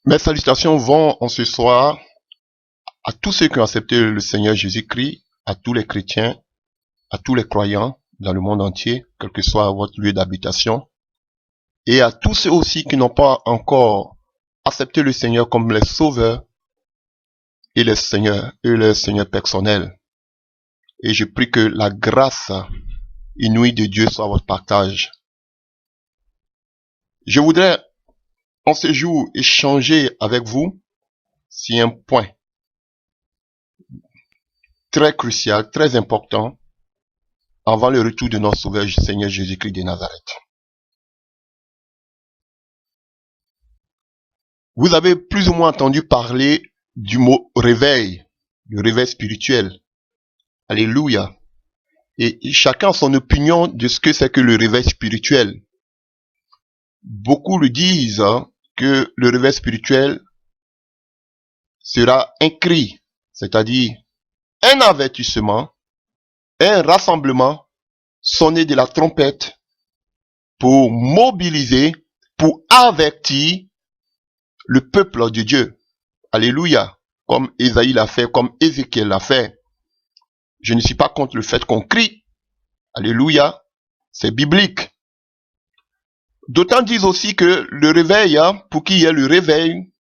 Mes salutations vont en ce soir à tous ceux qui ont accepté le Seigneur Jésus-Christ, à tous les chrétiens, à tous les croyants dans le monde entier, quel que soit votre lieu d'habitation, et à tous ceux aussi qui n'ont pas encore accepté le Seigneur comme les sauveurs et les seigneurs personnels. Et je prie que la grâce inouïe de Dieu soit votre partage. Je voudrais en ce jour échanger avec vous sur un point très crucial, très important, avant le retour de notre Sauveur Seigneur Jésus-Christ de Nazareth. Vous avez plus ou moins entendu parler du mot réveil, le réveil spirituel. Alléluia. Et chacun a son opinion de ce que c'est que le réveil spirituel. Beaucoup le disent que le réveil spirituel sera un cri, c'est-à-dire un avertissement, un rassemblement, sonner de la trompette pour mobiliser, pour avertir le peuple de Dieu. Alléluia. Comme Ésaïe l'a fait, comme Ézéchiel l'a fait. Je ne suis pas contre le fait qu'on crie. Alléluia. C'est biblique. D'autant disent aussi que le réveil, pour qu'il y ait le réveil,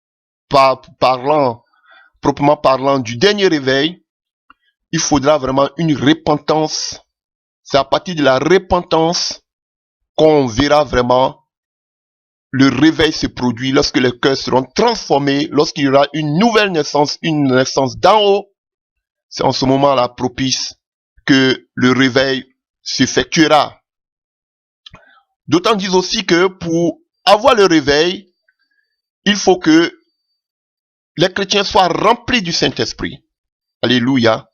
proprement parlant du dernier réveil, il faudra vraiment une repentance. C'est à partir de la repentance qu'on verra vraiment le réveil se produit, lorsque les cœurs seront transformés, lorsqu'il y aura une nouvelle naissance, une naissance d'en haut. C'est en ce moment-là propice que le réveil s'effectuera. D'autant disent aussi que pour avoir le réveil, il faut que les chrétiens soient remplis du Saint-Esprit. Alléluia.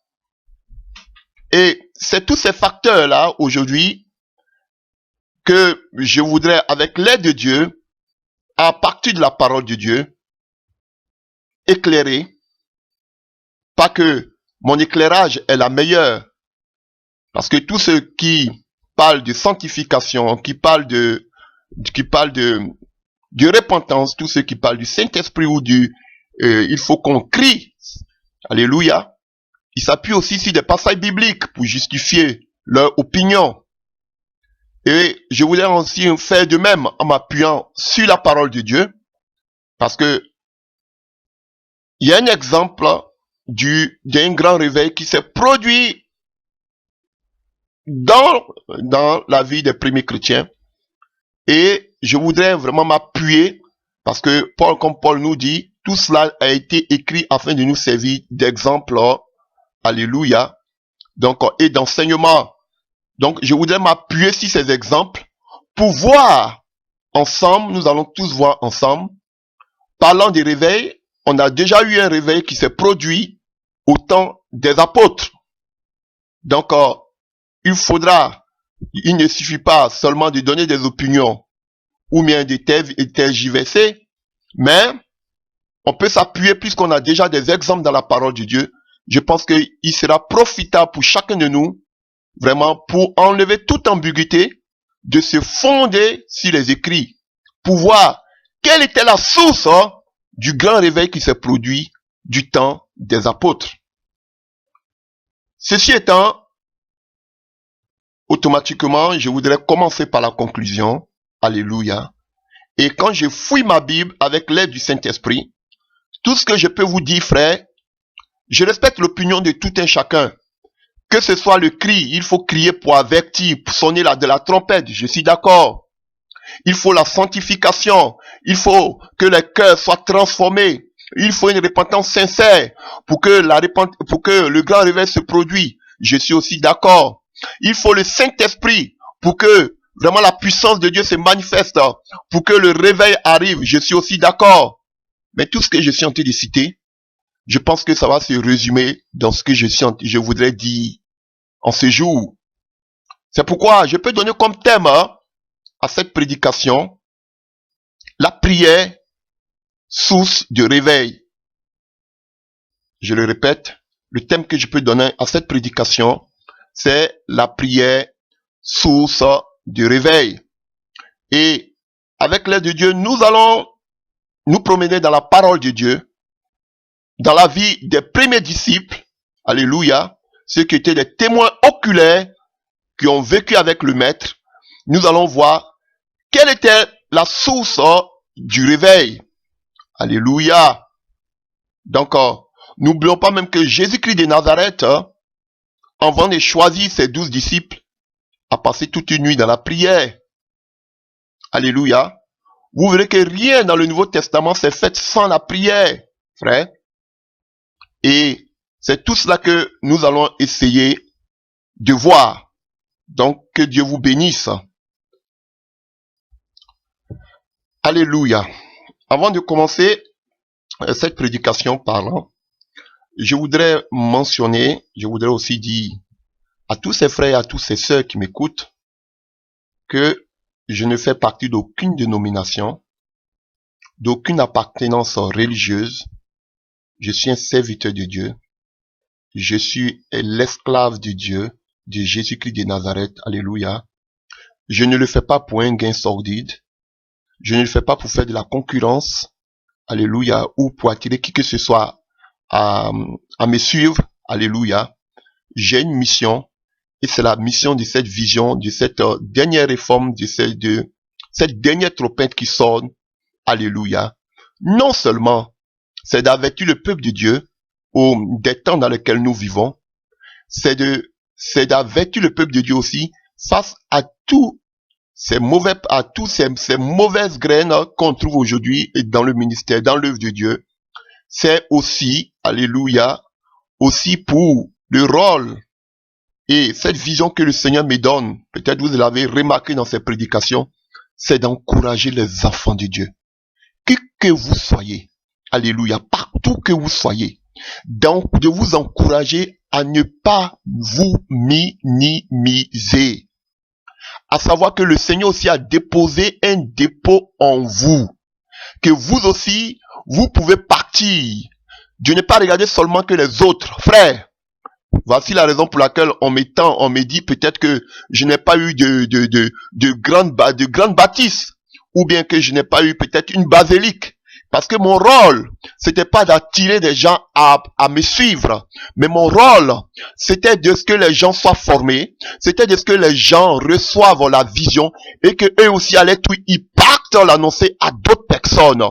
Et c'est tous ces facteurs-là, aujourd'hui, que je voudrais, avec l'aide de Dieu, à partir de la parole de Dieu, éclairer. Pas que mon éclairage est la meilleure, parce que tous ceux qui parlent de sanctification, qui parlent de repentance, tous ceux qui parlent du Saint-Esprit ou il faut qu'on crie, alléluia, ils s'appuient aussi sur des passages bibliques pour justifier leur opinion. Et je voulais aussi faire de même en m'appuyant sur la parole de Dieu, parce que il y a un exemple d'un grand réveil qui s'est produit dans la vie des premiers chrétiens. Et je voudrais vraiment m'appuyer, parce que comme Paul nous dit, tout cela a été écrit afin de nous servir d'exemple, alléluia, donc, et d'enseignement. Donc, je voudrais m'appuyer sur ces exemples pour voir ensemble, nous allons tous voir ensemble. Parlant des réveils, on a déjà eu un réveil qui s'est produit au temps des apôtres. Donc, il ne suffit pas seulement de donner des opinions ou bien de tergiverser, mais on peut s'appuyer puisqu'on a déjà des exemples dans la parole de Dieu. Je pense qu'il sera profitable pour chacun de nous, vraiment, pour enlever toute ambiguïté, de se fonder sur les écrits, pour voir quelle était la source du grand réveil qui s'est produit du temps des apôtres. Ceci étant, automatiquement, je voudrais commencer par la conclusion. Alléluia. Et quand je fouille ma Bible avec l'aide du Saint-Esprit, tout ce que je peux vous dire, frère, je respecte l'opinion de tout un chacun. Que ce soit le cri, il faut crier pour avertir, pour sonner de la trompette, je suis d'accord. Il faut la sanctification, il faut que les cœurs soient transformés, il faut une repentance sincère pour que le grand réveil se produise, je suis aussi d'accord. Il faut le Saint-Esprit pour que vraiment la puissance de Dieu se manifeste, pour que le réveil arrive, je suis aussi d'accord. Mais tout ce que je suis en train de citer, je pense que ça va se résumer dans ce que je voudrais dire en ce jour. C'est pourquoi je peux donner comme thème à cette prédication la prière, source de réveil. Je le répète, le thème que je peux donner à cette prédication, c'est la prière, source de réveil. Et avec l'aide de Dieu, nous allons nous promener dans la parole de Dieu, dans la vie des premiers disciples, alléluia, ceux qui étaient des témoins oculaires, qui ont vécu avec le Maître, nous allons voir quelle était la source du réveil. Alléluia. Donc, n'oublions pas même que Jésus-Christ de Nazareth, avant de choisir ses 12 disciples, a passé toute une nuit dans la prière. Alléluia. Vous verrez que rien dans le Nouveau Testament s'est fait sans la prière, frère. Et c'est tout cela que nous allons essayer de voir. Donc, que Dieu vous bénisse. Alléluia. Avant de commencer cette prédication parlant, je voudrais mentionner, je voudrais aussi dire à tous ces frères et à tous ces sœurs qui m'écoutent que je ne fais partie d'aucune dénomination, d'aucune appartenance religieuse. Je suis un serviteur de Dieu. Je suis l'esclave de Dieu, de Jésus-Christ de Nazareth. Alléluia. Je ne le fais pas pour un gain sordide. Je ne le fais pas pour faire de la concurrence. Alléluia. Ou pour attirer qui que ce soit à me suivre. Alléluia. J'ai une mission. Et c'est la mission de cette vision, de cette dernière réforme, de cette dernière trompette qui sonne. Alléluia. Non seulement c'est d'avertir le peuple de Dieu des temps dans lesquels nous vivons, c'est d'avertir le peuple de Dieu aussi face à tous ces mauvaises graines qu'on trouve aujourd'hui dans le ministère, dans l'œuvre de Dieu. C'est aussi, alléluia, aussi pour le rôle et cette vision que le Seigneur me donne, peut-être vous l'avez remarqué dans ses prédications, c'est d'encourager les enfants de Dieu. Qui que vous soyez, alléluia, partout que vous soyez, donc de vous encourager à ne pas vous minimiser. À savoir que le Seigneur aussi a déposé un dépôt en vous, que vous aussi, vous pouvez partir. Dieu n'est pas regarder seulement que les autres, frères. Voici la raison pour laquelle on me dit peut-être que je n'ai pas eu de grande bâtisse, ou bien que je n'ai pas eu peut-être une basilique. Parce que mon rôle, c'était pas d'attirer des gens à me suivre, mais mon rôle, c'était de ce que les gens soient formés, c'était de ce que les gens reçoivent la vision et que eux aussi allaient tout, ils partent l'annoncer à d'autres personnes.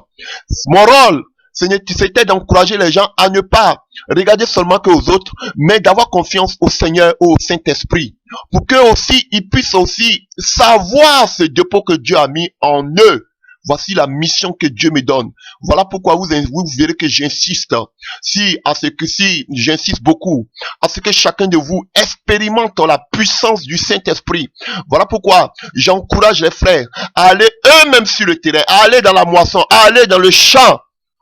Mon rôle, c'était d'encourager les gens à ne pas regarder seulement que aux autres, mais d'avoir confiance au Seigneur, au Saint-Esprit, pour qu'eux aussi, ils puissent aussi savoir ce dépôt que Dieu a mis en eux. Voici la mission que Dieu me donne. Voilà pourquoi vous verrez que j'insiste, j'insiste beaucoup, à ce que chacun de vous expérimente la puissance du Saint-Esprit. Voilà pourquoi j'encourage les frères à aller eux-mêmes sur le terrain, à aller dans la moisson, à aller dans le champ.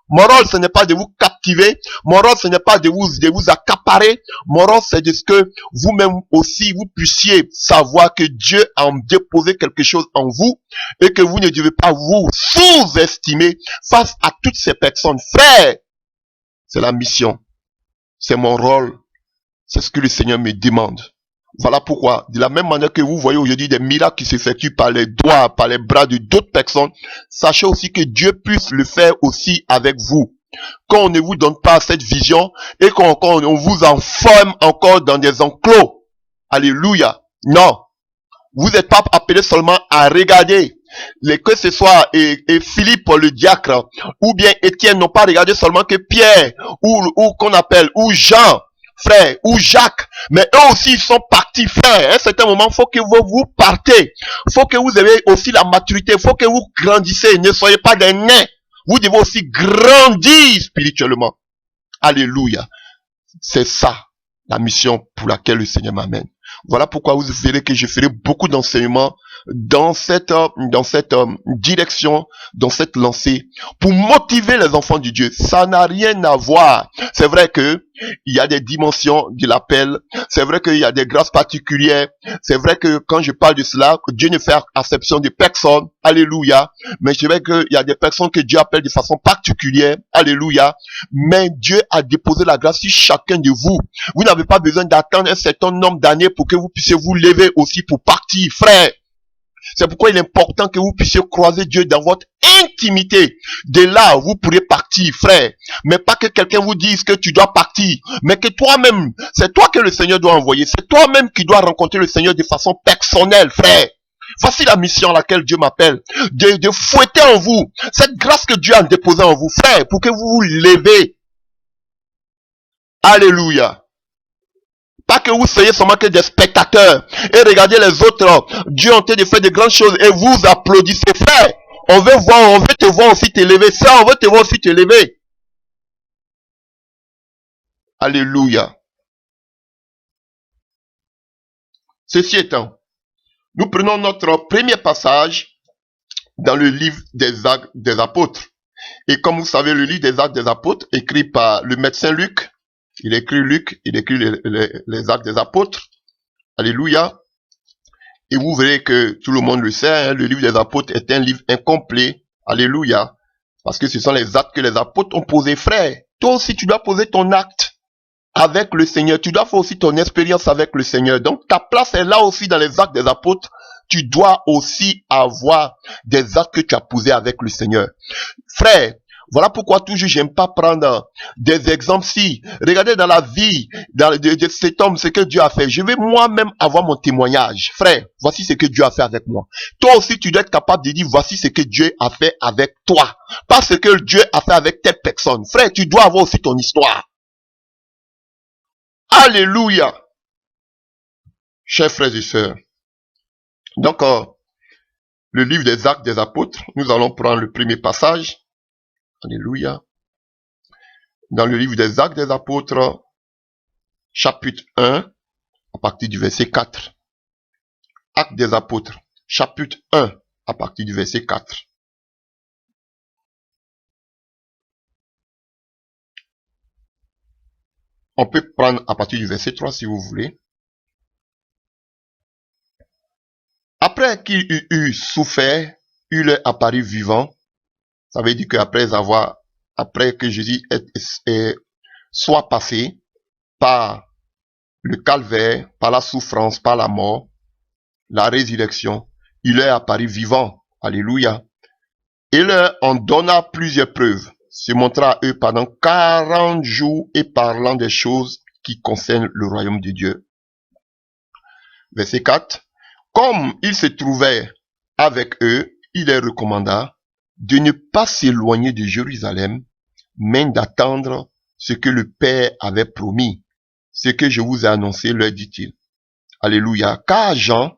Mon rôle, ce n'est pas de vous captiver. Mon rôle, ce n'est pas de vous accaparer. Mon rôle, c'est de ce que vous-même aussi, vous puissiez savoir que Dieu a déposé quelque chose en vous et que vous ne devez pas vous sous-estimer face à toutes ces personnes. Frère, c'est la mission. C'est mon rôle. C'est ce que le Seigneur me demande. Voilà pourquoi, de la même manière que vous voyez aujourd'hui des miracles qui s'effectuent par les doigts, par les bras de d'autres personnes, sachez aussi que Dieu puisse le faire aussi avec vous. Quand on ne vous donne pas cette vision et qu'on vous enferme encore dans des enclos. Alléluia. Non. Vous n'êtes pas appelé seulement à regarder. Que ce soit Philippe le diacre ou bien Étienne n'ont pas regardé seulement que Pierre ou qu'on appelle ou Jean. Frère, ou Jacques, mais eux aussi ils sont partis, frère. À un certain moment, il faut que vous partez. Il faut que vous ayez aussi la maturité. Il faut que vous grandissez. Ne soyez pas des nains. Vous devez aussi grandir spirituellement. Alléluia. C'est ça, la mission pour laquelle le Seigneur m'amène. Voilà pourquoi vous verrez que je ferai beaucoup d'enseignements dans cette direction, dans cette lancée, pour motiver les enfants de Dieu. Ça n'a rien à voir. C'est vrai que il y a des dimensions de l'appel. C'est vrai qu'il y a des grâces particulières. C'est vrai que quand je parle de cela, Dieu ne fait exception de personne. Alléluia. Mais c'est vrai qu'il y a des personnes que Dieu appelle de façon particulière. Alléluia. Mais Dieu a déposé la grâce sur chacun de vous. Vous n'avez pas besoin d'attendre un certain nombre d'années pour que vous puissiez vous lever aussi pour partir, frère. C'est pourquoi il est important que vous puissiez croiser Dieu dans votre intimité. De là, vous pourrez partir, frère. Mais pas que quelqu'un vous dise que tu dois partir, mais que toi-même, c'est toi que le Seigneur doit envoyer. C'est toi-même qui dois rencontrer le Seigneur de façon personnelle, frère. Voici la mission à laquelle Dieu m'appelle, de fouetter en vous cette grâce que Dieu a déposée en vous, frère, pour que vous vous levez. Alléluia. Pas que vous soyez seulement que des spectateurs et regardez les autres. Dieu est en train de faire de grandes choses et vous applaudissez, frère. On veut te voir aussi t'élever. Ça, on veut te voir aussi t'élever. Alléluia. Ceci étant, nous prenons notre premier passage dans le livre des Actes des Apôtres. Et comme vous savez, le livre des Actes des Apôtres, écrit par le médecin Luc, il écrit les Actes des Apôtres. Alléluia. Et vous verrez que tout le monde le sait, hein, le livre des Apôtres est un livre incomplet. Alléluia. Parce que ce sont les actes que les apôtres ont posés, frère. Toi aussi, tu dois poser ton acte avec le Seigneur. Tu dois faire aussi ton expérience avec le Seigneur. Donc, ta place est là aussi dans les actes des apôtres. Tu dois aussi avoir des actes que tu as posés avec le Seigneur. Frère, voilà pourquoi toujours j'aime pas prendre des exemples. Si, regardez dans la vie de cet homme, ce que Dieu a fait. Je vais moi-même avoir mon témoignage. Frère, voici ce que Dieu a fait avec moi. Toi aussi, tu dois être capable de dire, voici ce que Dieu a fait avec toi. Pas ce que Dieu a fait avec telle personne. Frère, tu dois avoir aussi ton histoire. Alléluia. Chers frères et sœurs. Donc, le livre des Actes des Apôtres, nous allons prendre le premier passage. Alléluia. Dans le livre des Actes des Apôtres, chapitre 1, à partir du verset 4. Actes des Apôtres, chapitre 1, à partir du verset 4. On peut prendre à partir du verset 3 si vous voulez. Après qu'il eut souffert, il leur apparut vivant. Ça veut dire après que Jésus soit passé par le calvaire, par la souffrance, par la mort, la résurrection, il leur apparut vivant. Alléluia. Et leur en donna plusieurs preuves, se montra à eux pendant 40 jours et parlant des choses qui concernent le royaume de Dieu. Verset 4. Comme il se trouvait avec eux, il leur recommanda de ne pas s'éloigner de Jérusalem, mais d'attendre ce que le Père avait promis, ce que je vous ai annoncé, leur dit-il. Alléluia. Car Jean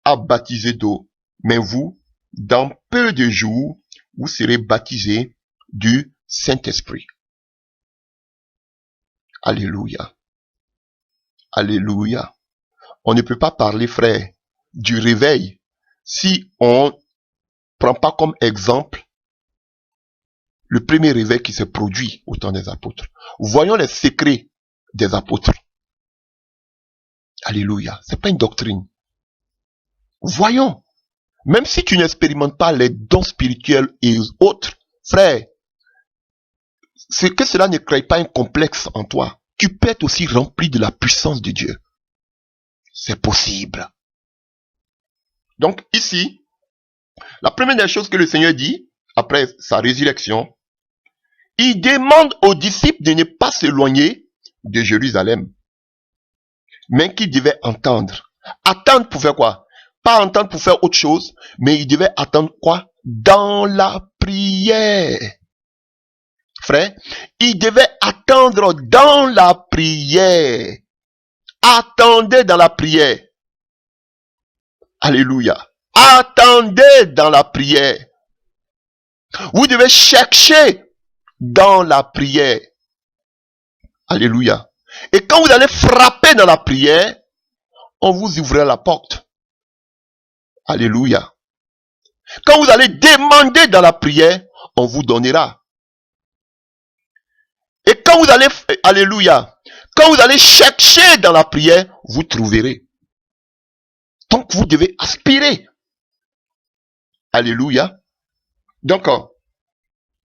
a baptisé d'eau, mais vous, dans peu de jours, vous serez baptisés du Saint-Esprit. Alléluia. Alléluia. On ne peut pas parler, frère, du réveil si on prend pas comme exemple le premier réveil qui s'est produit au temps des apôtres. Voyons les secrets des apôtres. Alléluia. C'est pas une doctrine. Voyons. Même si tu n'expérimentes pas les dons spirituels et autres, frère, c'est que cela ne crée pas un complexe en toi. Tu peux être aussi rempli de la puissance de Dieu. C'est possible. Donc ici, la première des choses que le Seigneur dit, après sa résurrection, il demande aux disciples de ne pas s'éloigner de Jérusalem, mais qu'ils devaient entendre. Attendre pour faire quoi? Pas entendre pour faire autre chose, mais ils devaient attendre quoi? Dans la prière. Frère, ils devaient attendre dans la prière. Attendez dans la prière. Alléluia. Attendez dans la prière. Vous devez chercher dans la prière. Alléluia. Et quand vous allez frapper dans la prière, on vous ouvrira la porte. Alléluia. Quand vous allez demander dans la prière, on vous donnera. Et quand vous allez, alléluia, quand vous allez chercher dans la prière, vous trouverez. Donc vous devez aspirer. Alléluia. Donc,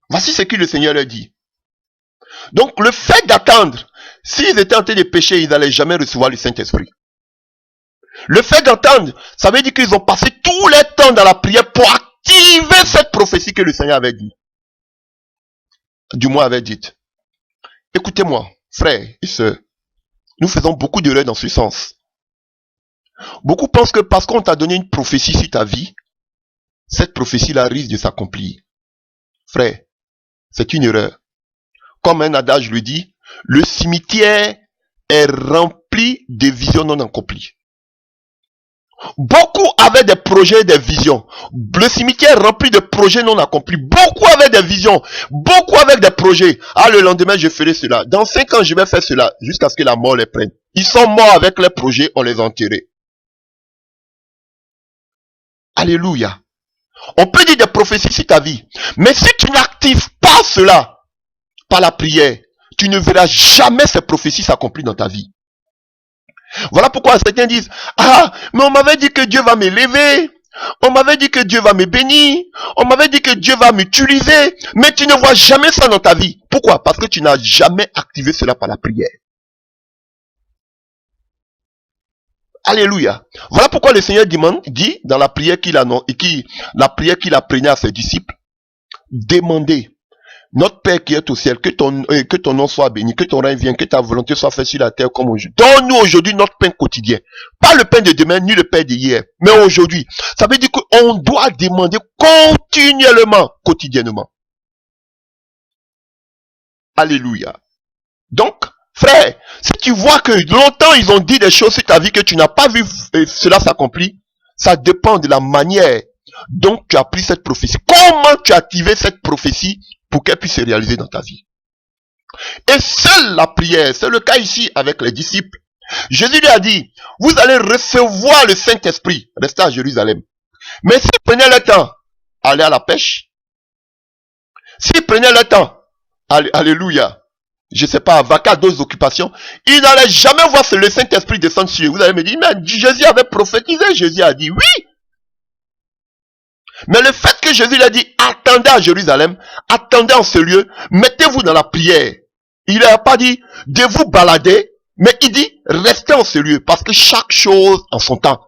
voici ce que le Seigneur leur dit. Donc le fait d'attendre, s'ils étaient en train de pécher, ils n'allaient jamais recevoir le Saint-Esprit. Le fait d'entendre, ça veut dire qu'ils ont passé tout leur temps dans la prière pour activer cette prophétie que le Seigneur avait dit. Du moins avait dite. Écoutez-moi, frères et sœurs, nous faisons beaucoup d'erreurs dans ce sens. Beaucoup pensent que parce qu'on t'a donné une prophétie sur ta vie, cette prophétie-là risque de s'accomplir. Frère, c'est une erreur. Comme un adage le dit, le cimetière est rempli de visions non accomplies. Beaucoup avaient des projets et des visions. Le cimetière est rempli de projets non accomplis. Beaucoup avaient des visions. Beaucoup avec des projets. Ah, le lendemain, je ferai cela. Dans 5 ans, je vais faire cela. Jusqu'à ce que la mort les prenne. Ils sont morts avec leurs projets, on les a enterrés. Alléluia. On peut dire des prophéties sur ta vie. Mais si tu n'actives pas cela par la prière, tu ne verras jamais ces prophéties s'accomplir dans ta vie. Voilà pourquoi certains disent, ah, mais on m'avait dit que Dieu va m'élever, on m'avait dit que Dieu va me bénir, on m'avait dit que Dieu va m'utiliser, mais tu ne vois jamais ça dans ta vie. Pourquoi? Parce que tu n'as jamais activé cela par la prière. Alléluia. Voilà pourquoi le Seigneur dit dans la prière qu'il apprenait à ses disciples, demandez. Notre Père qui est au ciel, que ton nom soit béni, que ton règne vienne, que ta volonté soit faite sur la terre comme aujourd'hui. Donne-nous aujourd'hui notre pain quotidien. Pas le pain de demain, ni le pain d'hier, mais aujourd'hui. Ça veut dire qu'on doit demander continuellement, quotidiennement. Alléluia. Donc, frère, si tu vois que longtemps ils ont dit des choses sur ta vie que tu n'as pas vu cela s'accomplir, ça dépend de la manière dont tu as pris cette prophétie. Comment tu as activé cette prophétie pour qu'elle puisse se réaliser dans ta vie. Et seule la prière, c'est le cas ici avec les disciples. Jésus lui a dit, vous allez recevoir le Saint-Esprit, restez à Jérusalem. Mais s'ils prenaient le temps, aller à la pêche, s'ils prenaient le temps, alléluia, je sais pas, vaquer à d'autres occupations, ils n'allaient jamais voir le Saint-Esprit descendre sur eux. Vous allez me dire, mais Jésus avait prophétisé, Jésus a dit oui. Mais le fait que Jésus l'a dit, attendez à Jérusalem, attendez en ce lieu, mettez-vous dans la prière. Il n'a pas dit de vous balader, mais il dit restez en ce lieu, parce que chaque chose en son temps.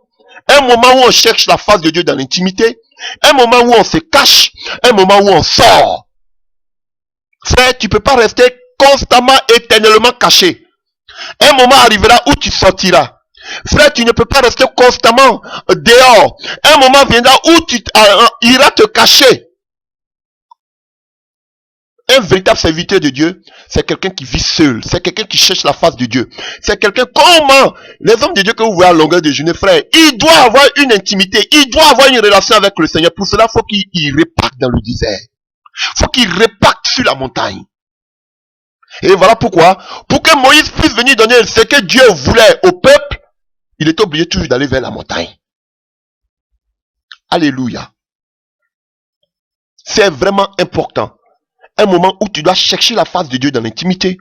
Un moment où on cherche la face de Dieu dans l'intimité, un moment où on se cache, un moment où on sort. Frère, tu ne peux pas rester constamment, éternellement caché. Un moment arrivera où tu sortiras. Frère, tu ne peux pas rester constamment dehors. Un moment viendra où tu iras te cacher. Un véritable serviteur de Dieu, c'est quelqu'un qui vit seul. C'est quelqu'un qui cherche la face de Dieu. C'est quelqu'un, comment les hommes de Dieu que vous voyez à longueur de journée, frère, il doit avoir une intimité. Il doit avoir une relation avec le Seigneur. Pour cela, il faut qu'il reparte dans le désert. Il faut qu'il reparte sur la montagne. Et voilà pourquoi, pour que Moïse puisse venir donner ce que Dieu voulait au peuple, il est obligé toujours d'aller vers la montagne. Alléluia. C'est vraiment important. Un moment où tu dois chercher la face de Dieu dans l'intimité.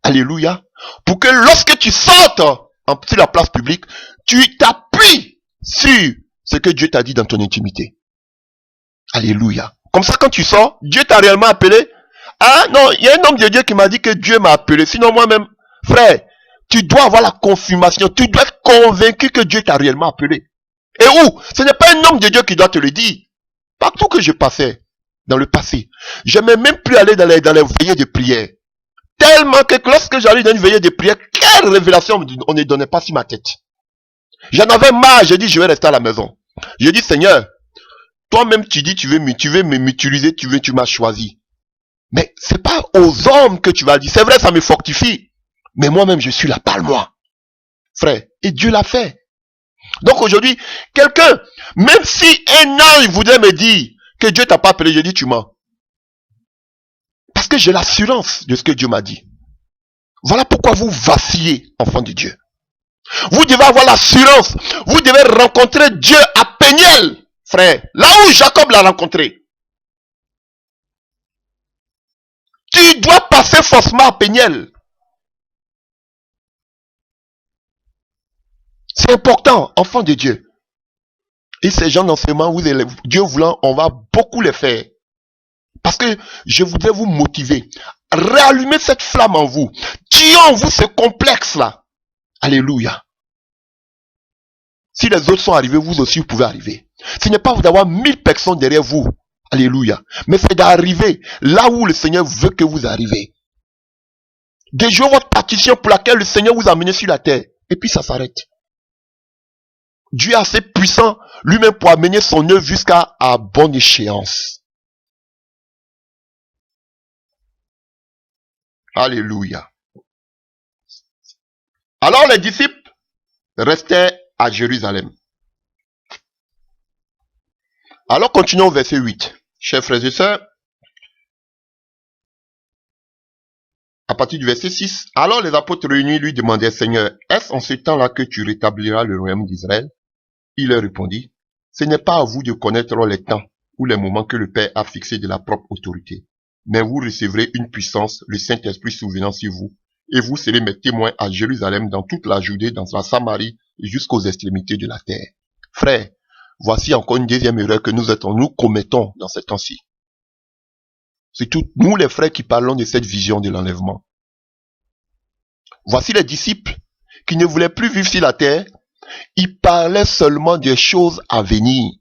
Alléluia. Pour que lorsque tu sortes sur la place publique, tu t'appuies sur ce que Dieu t'a dit dans ton intimité. Alléluia. Comme ça, quand tu sors, Dieu t'a réellement appelé. Ah non, il y a un homme de Dieu qui m'a dit que Dieu m'a appelé. Sinon moi-même, frère, tu dois avoir la confirmation. Tu dois être convaincu que Dieu t'a réellement appelé. Et où? Ce n'est pas un homme de Dieu qui doit te le dire. Partout que je passais, dans le passé, je n'aimais même plus aller dans les veillées de prière. Tellement que lorsque j'allais dans une veillée de prière, quelle révélation on ne donnait pas sur ma tête. J'en avais marre, j'ai dit je vais rester à la maison. J'ai dit Seigneur, toi-même tu dis tu veux m'utiliser, tu m'as choisi. Mais c'est pas aux hommes que tu vas dire. C'est vrai, ça me fortifie. Mais moi-même, je suis là, parle-moi. Frère, et Dieu l'a fait. Donc aujourd'hui, quelqu'un, même si un ange voudrait me dire que Dieu t'a pas appelé, je dis tu mens. Parce que j'ai l'assurance de ce que Dieu m'a dit. Voilà pourquoi vous vacillez, enfants de Dieu. Vous devez avoir l'assurance. Vous devez rencontrer Dieu à Péniel, frère. Là où Jacob l'a rencontré. Tu dois passer forcément à Péniel. C'est important, enfant de Dieu. Et ces gens d'enseignement, Dieu voulant, on va beaucoup les faire. Parce que je voudrais vous motiver. Réallumer cette flamme en vous. Tuez en vous ce complexe-là. Alléluia. Si les autres sont arrivés, vous aussi vous pouvez arriver. Ce n'est pas d'avoir 1000 personnes derrière vous. Alléluia. Mais c'est d'arriver là où le Seigneur veut que vous arrivez. De jouer votre partition pour laquelle le Seigneur vous a mené sur la terre. Et puis ça s'arrête. Dieu est assez puissant lui-même pour amener son œuvre jusqu'à bonne échéance. Alléluia. Alors les disciples restaient à Jérusalem. Alors continuons au verset 8. Chers frères et sœurs, à partir du verset 6, alors les apôtres réunis lui demandaient, Seigneur, est-ce en ce temps-là que tu rétabliras le royaume d'Israël? Il leur répondit, ce n'est pas à vous de connaître les temps ou les moments que le Père a fixés de la propre autorité, mais vous recevrez une puissance, le Saint-Esprit souvenant sur vous, et vous serez mes témoins à Jérusalem, dans toute la Judée, dans la Samarie et jusqu'aux extrémités de la terre. Frères, voici encore une deuxième erreur que nous commettons dans ces temps-ci. C'est tout nous les frères qui parlons de cette vision de l'enlèvement. Voici les disciples qui ne voulaient plus vivre sur la terre. Ils parlaient seulement des choses à venir.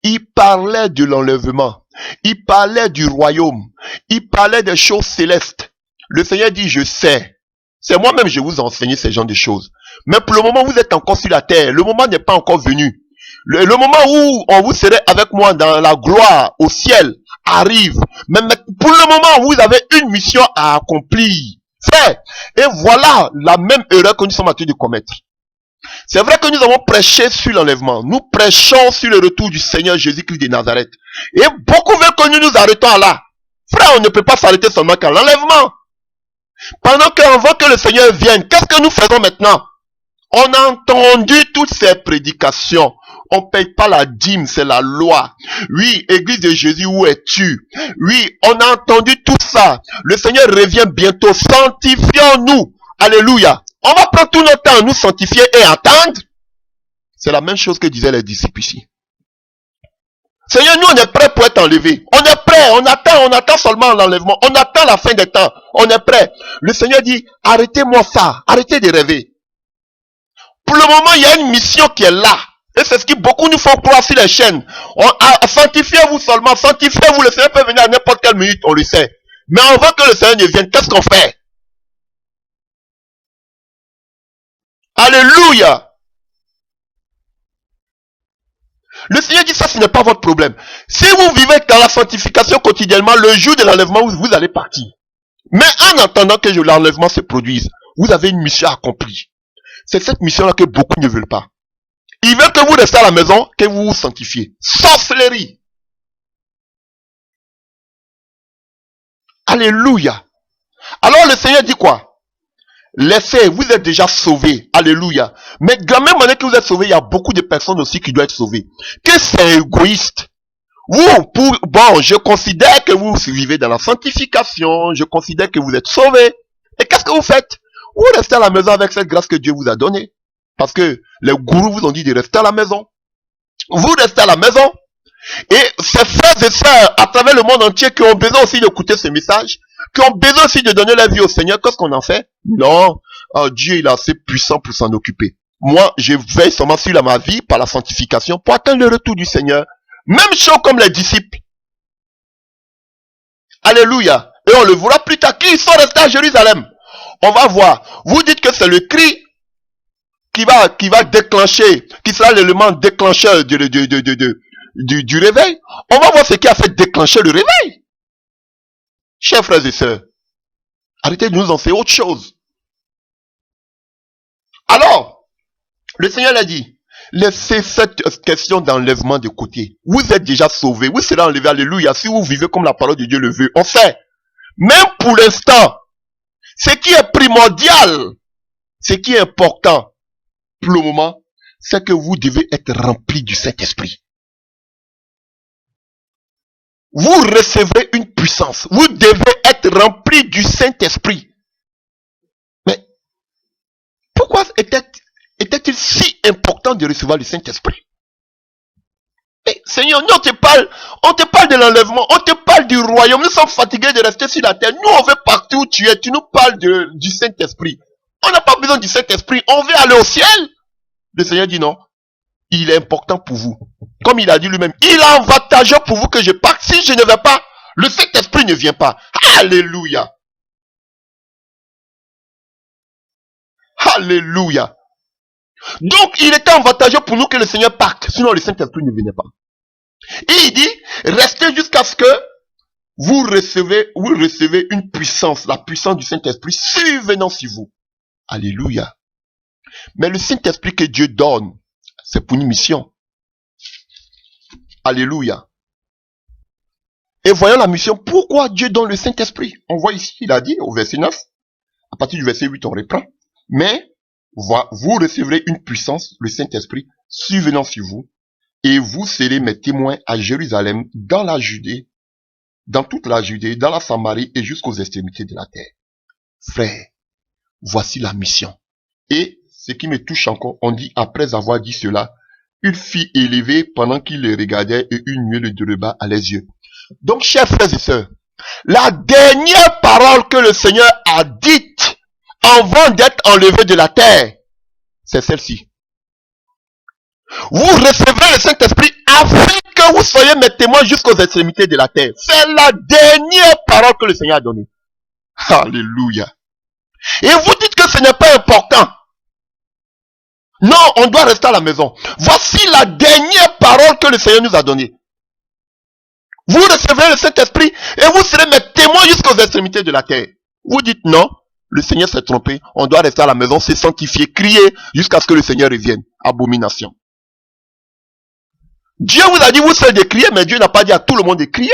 Ils parlaient de l'enlèvement. Ils parlaient du royaume. Ils parlaient des choses célestes. Le Seigneur dit, je sais. C'est moi-même je vous ai enseigné ces genres de choses. Mais pour le moment, vous êtes encore sur la terre. Le moment n'est pas encore venu. Le moment où on vous serait avec moi dans la gloire au ciel arrive. Mais pour le moment, vous avez une mission à accomplir. Fait. Et voilà la même erreur que nous sommes en train de commettre. C'est vrai que nous avons prêché sur l'enlèvement. Nous prêchons sur le retour du Seigneur Jésus-Christ de Nazareth. Et beaucoup veulent que nous nous arrêtons là. Frère, on ne peut pas s'arrêter seulement qu'à l'enlèvement. Pendant qu'on veut que le Seigneur vienne, qu'est-ce que nous faisons maintenant? On a entendu toutes ces prédications. On ne paye pas la dîme, c'est la loi. Oui, Église de Jésus, où es-tu? Oui, on a entendu tout ça. Le Seigneur revient bientôt. Sanctifions-nous. Alléluia. On va prendre tout notre temps à nous sanctifier et attendre. C'est la même chose que disaient les disciples ici. Seigneur, nous on est prêts pour être enlevés. On est prêts, on attend seulement l'enlèvement. On attend la fin des temps. On est prêts. Le Seigneur dit, arrêtez-moi ça. Arrêtez de rêver. Pour le moment, il y a une mission qui est là. Et c'est ce qui beaucoup nous font croire sur les chaînes. Sanctifiez-vous seulement, sanctifiez-vous. Le Seigneur peut venir à n'importe quelle minute, on le sait. Mais avant que le Seigneur ne vienne, qu'est-ce qu'on fait? Alléluia. Le Seigneur dit ça, ce n'est pas votre problème. Si vous vivez dans la sanctification quotidiennement, le jour de l'enlèvement, vous allez partir. Mais en attendant que l'enlèvement se produise, vous avez une mission accomplie. C'est cette mission-là que beaucoup ne veulent pas. Ils veulent que vous restez à la maison, que vous vous sanctifiez. Sorcellerie. Alléluia. Alors le Seigneur dit quoi? Laissez, vous êtes déjà sauvés. Alléluia. Mais de la même manière que vous êtes sauvés, il y a beaucoup de personnes aussi qui doivent être sauvées. Que c'est égoïste. Bon, je considère que vous vivez dans la sanctification. Je considère que vous êtes sauvés. Et qu'est-ce que vous faites? Vous restez à la maison avec cette grâce que Dieu vous a donnée. Parce que les gourous vous ont dit de rester à la maison. Vous restez à la maison. Et ces frères et sœurs à travers le monde entier qui ont besoin aussi d'écouter ce message, qui ont besoin aussi de donner la vie au Seigneur, qu'est-ce qu'on en fait? Non, Dieu il est assez puissant pour s'en occuper. Moi, je veille seulement sur ma vie par la sanctification pour atteindre le retour du Seigneur. Même chose comme les disciples. Alléluia. Et on le verra plus tard. Qui sont restés à Jérusalem? On va voir. Vous dites que c'est le cri qui va déclencher, qui sera l'élément déclencheur du réveil. On va voir ce qui a fait déclencher le réveil. Chers frères et sœurs, arrêtez de nous en faire autre chose. Alors, le Seigneur l'a dit, laissez cette question d'enlèvement de côté. Vous êtes déjà sauvés, vous serez enlevés, alléluia, si vous vivez comme la parole de Dieu le veut. On sait, même pour l'instant, ce qui est primordial, ce qui est important, pour le moment, c'est que vous devez être remplis du Saint-Esprit. Vous recevrez une puissance. Vous devez être remplis du Saint-Esprit. Mais pourquoi était-il si important de recevoir le Saint-Esprit? Seigneur, nous on te parle de l'enlèvement, on te parle du royaume. Nous sommes fatigués de rester sur la terre. Nous on veut partir où tu es. Tu nous parles du Saint-Esprit. On n'a pas besoin du Saint-Esprit. On veut aller au ciel. Le Seigneur dit non. il est important pour vous. Comme il a dit lui-même, il est avantageux pour vous que je parte. Si je ne vais pas, le Saint-Esprit ne vient pas. Alléluia. Alléluia. Donc, il était avantageux pour nous que le Seigneur parte. Sinon, le Saint-Esprit ne venait pas. Et il dit, restez jusqu'à ce que vous recevez une puissance, la puissance du Saint-Esprit survenant sur vous. Alléluia. Mais le Saint-Esprit que Dieu donne, c'est pour une mission. Alléluia. Et voyons la mission. Pourquoi Dieu donne le Saint-Esprit? On voit ici, il a dit au verset 9. À partir du verset 8, on reprend. Mais vous recevrez une puissance, le Saint-Esprit, survenant sur vous. Et vous serez mes témoins à Jérusalem, dans la Judée, dans toute la Judée, dans la Samarie et jusqu'aux extrémités de la terre. Frère, voici la mission. Et ce qui me touche encore, on dit, après avoir dit cela, une fille élevée pendant qu'il le regardait et une nuée de rebat à les yeux. Donc, chers frères et sœurs, la dernière parole que le Seigneur a dite avant d'être enlevé de la terre, c'est celle-ci. Vous recevrez le Saint-Esprit afin que vous soyez mes témoins jusqu'aux extrémités de la terre. C'est la dernière parole que le Seigneur a donnée. Alléluia. Et vous dites que ce n'est pas important. Non, on doit rester à la maison. Voici la dernière parole que le Seigneur nous a donnée. Vous recevrez le Saint-Esprit et vous serez mes témoins jusqu'aux extrémités de la terre. Vous dites non, le Seigneur s'est trompé. On doit rester à la maison, se sanctifier, crier jusqu'à ce que le Seigneur revienne. Abomination. Dieu vous a dit vous seul de crier, mais Dieu n'a pas dit à tout le monde de crier.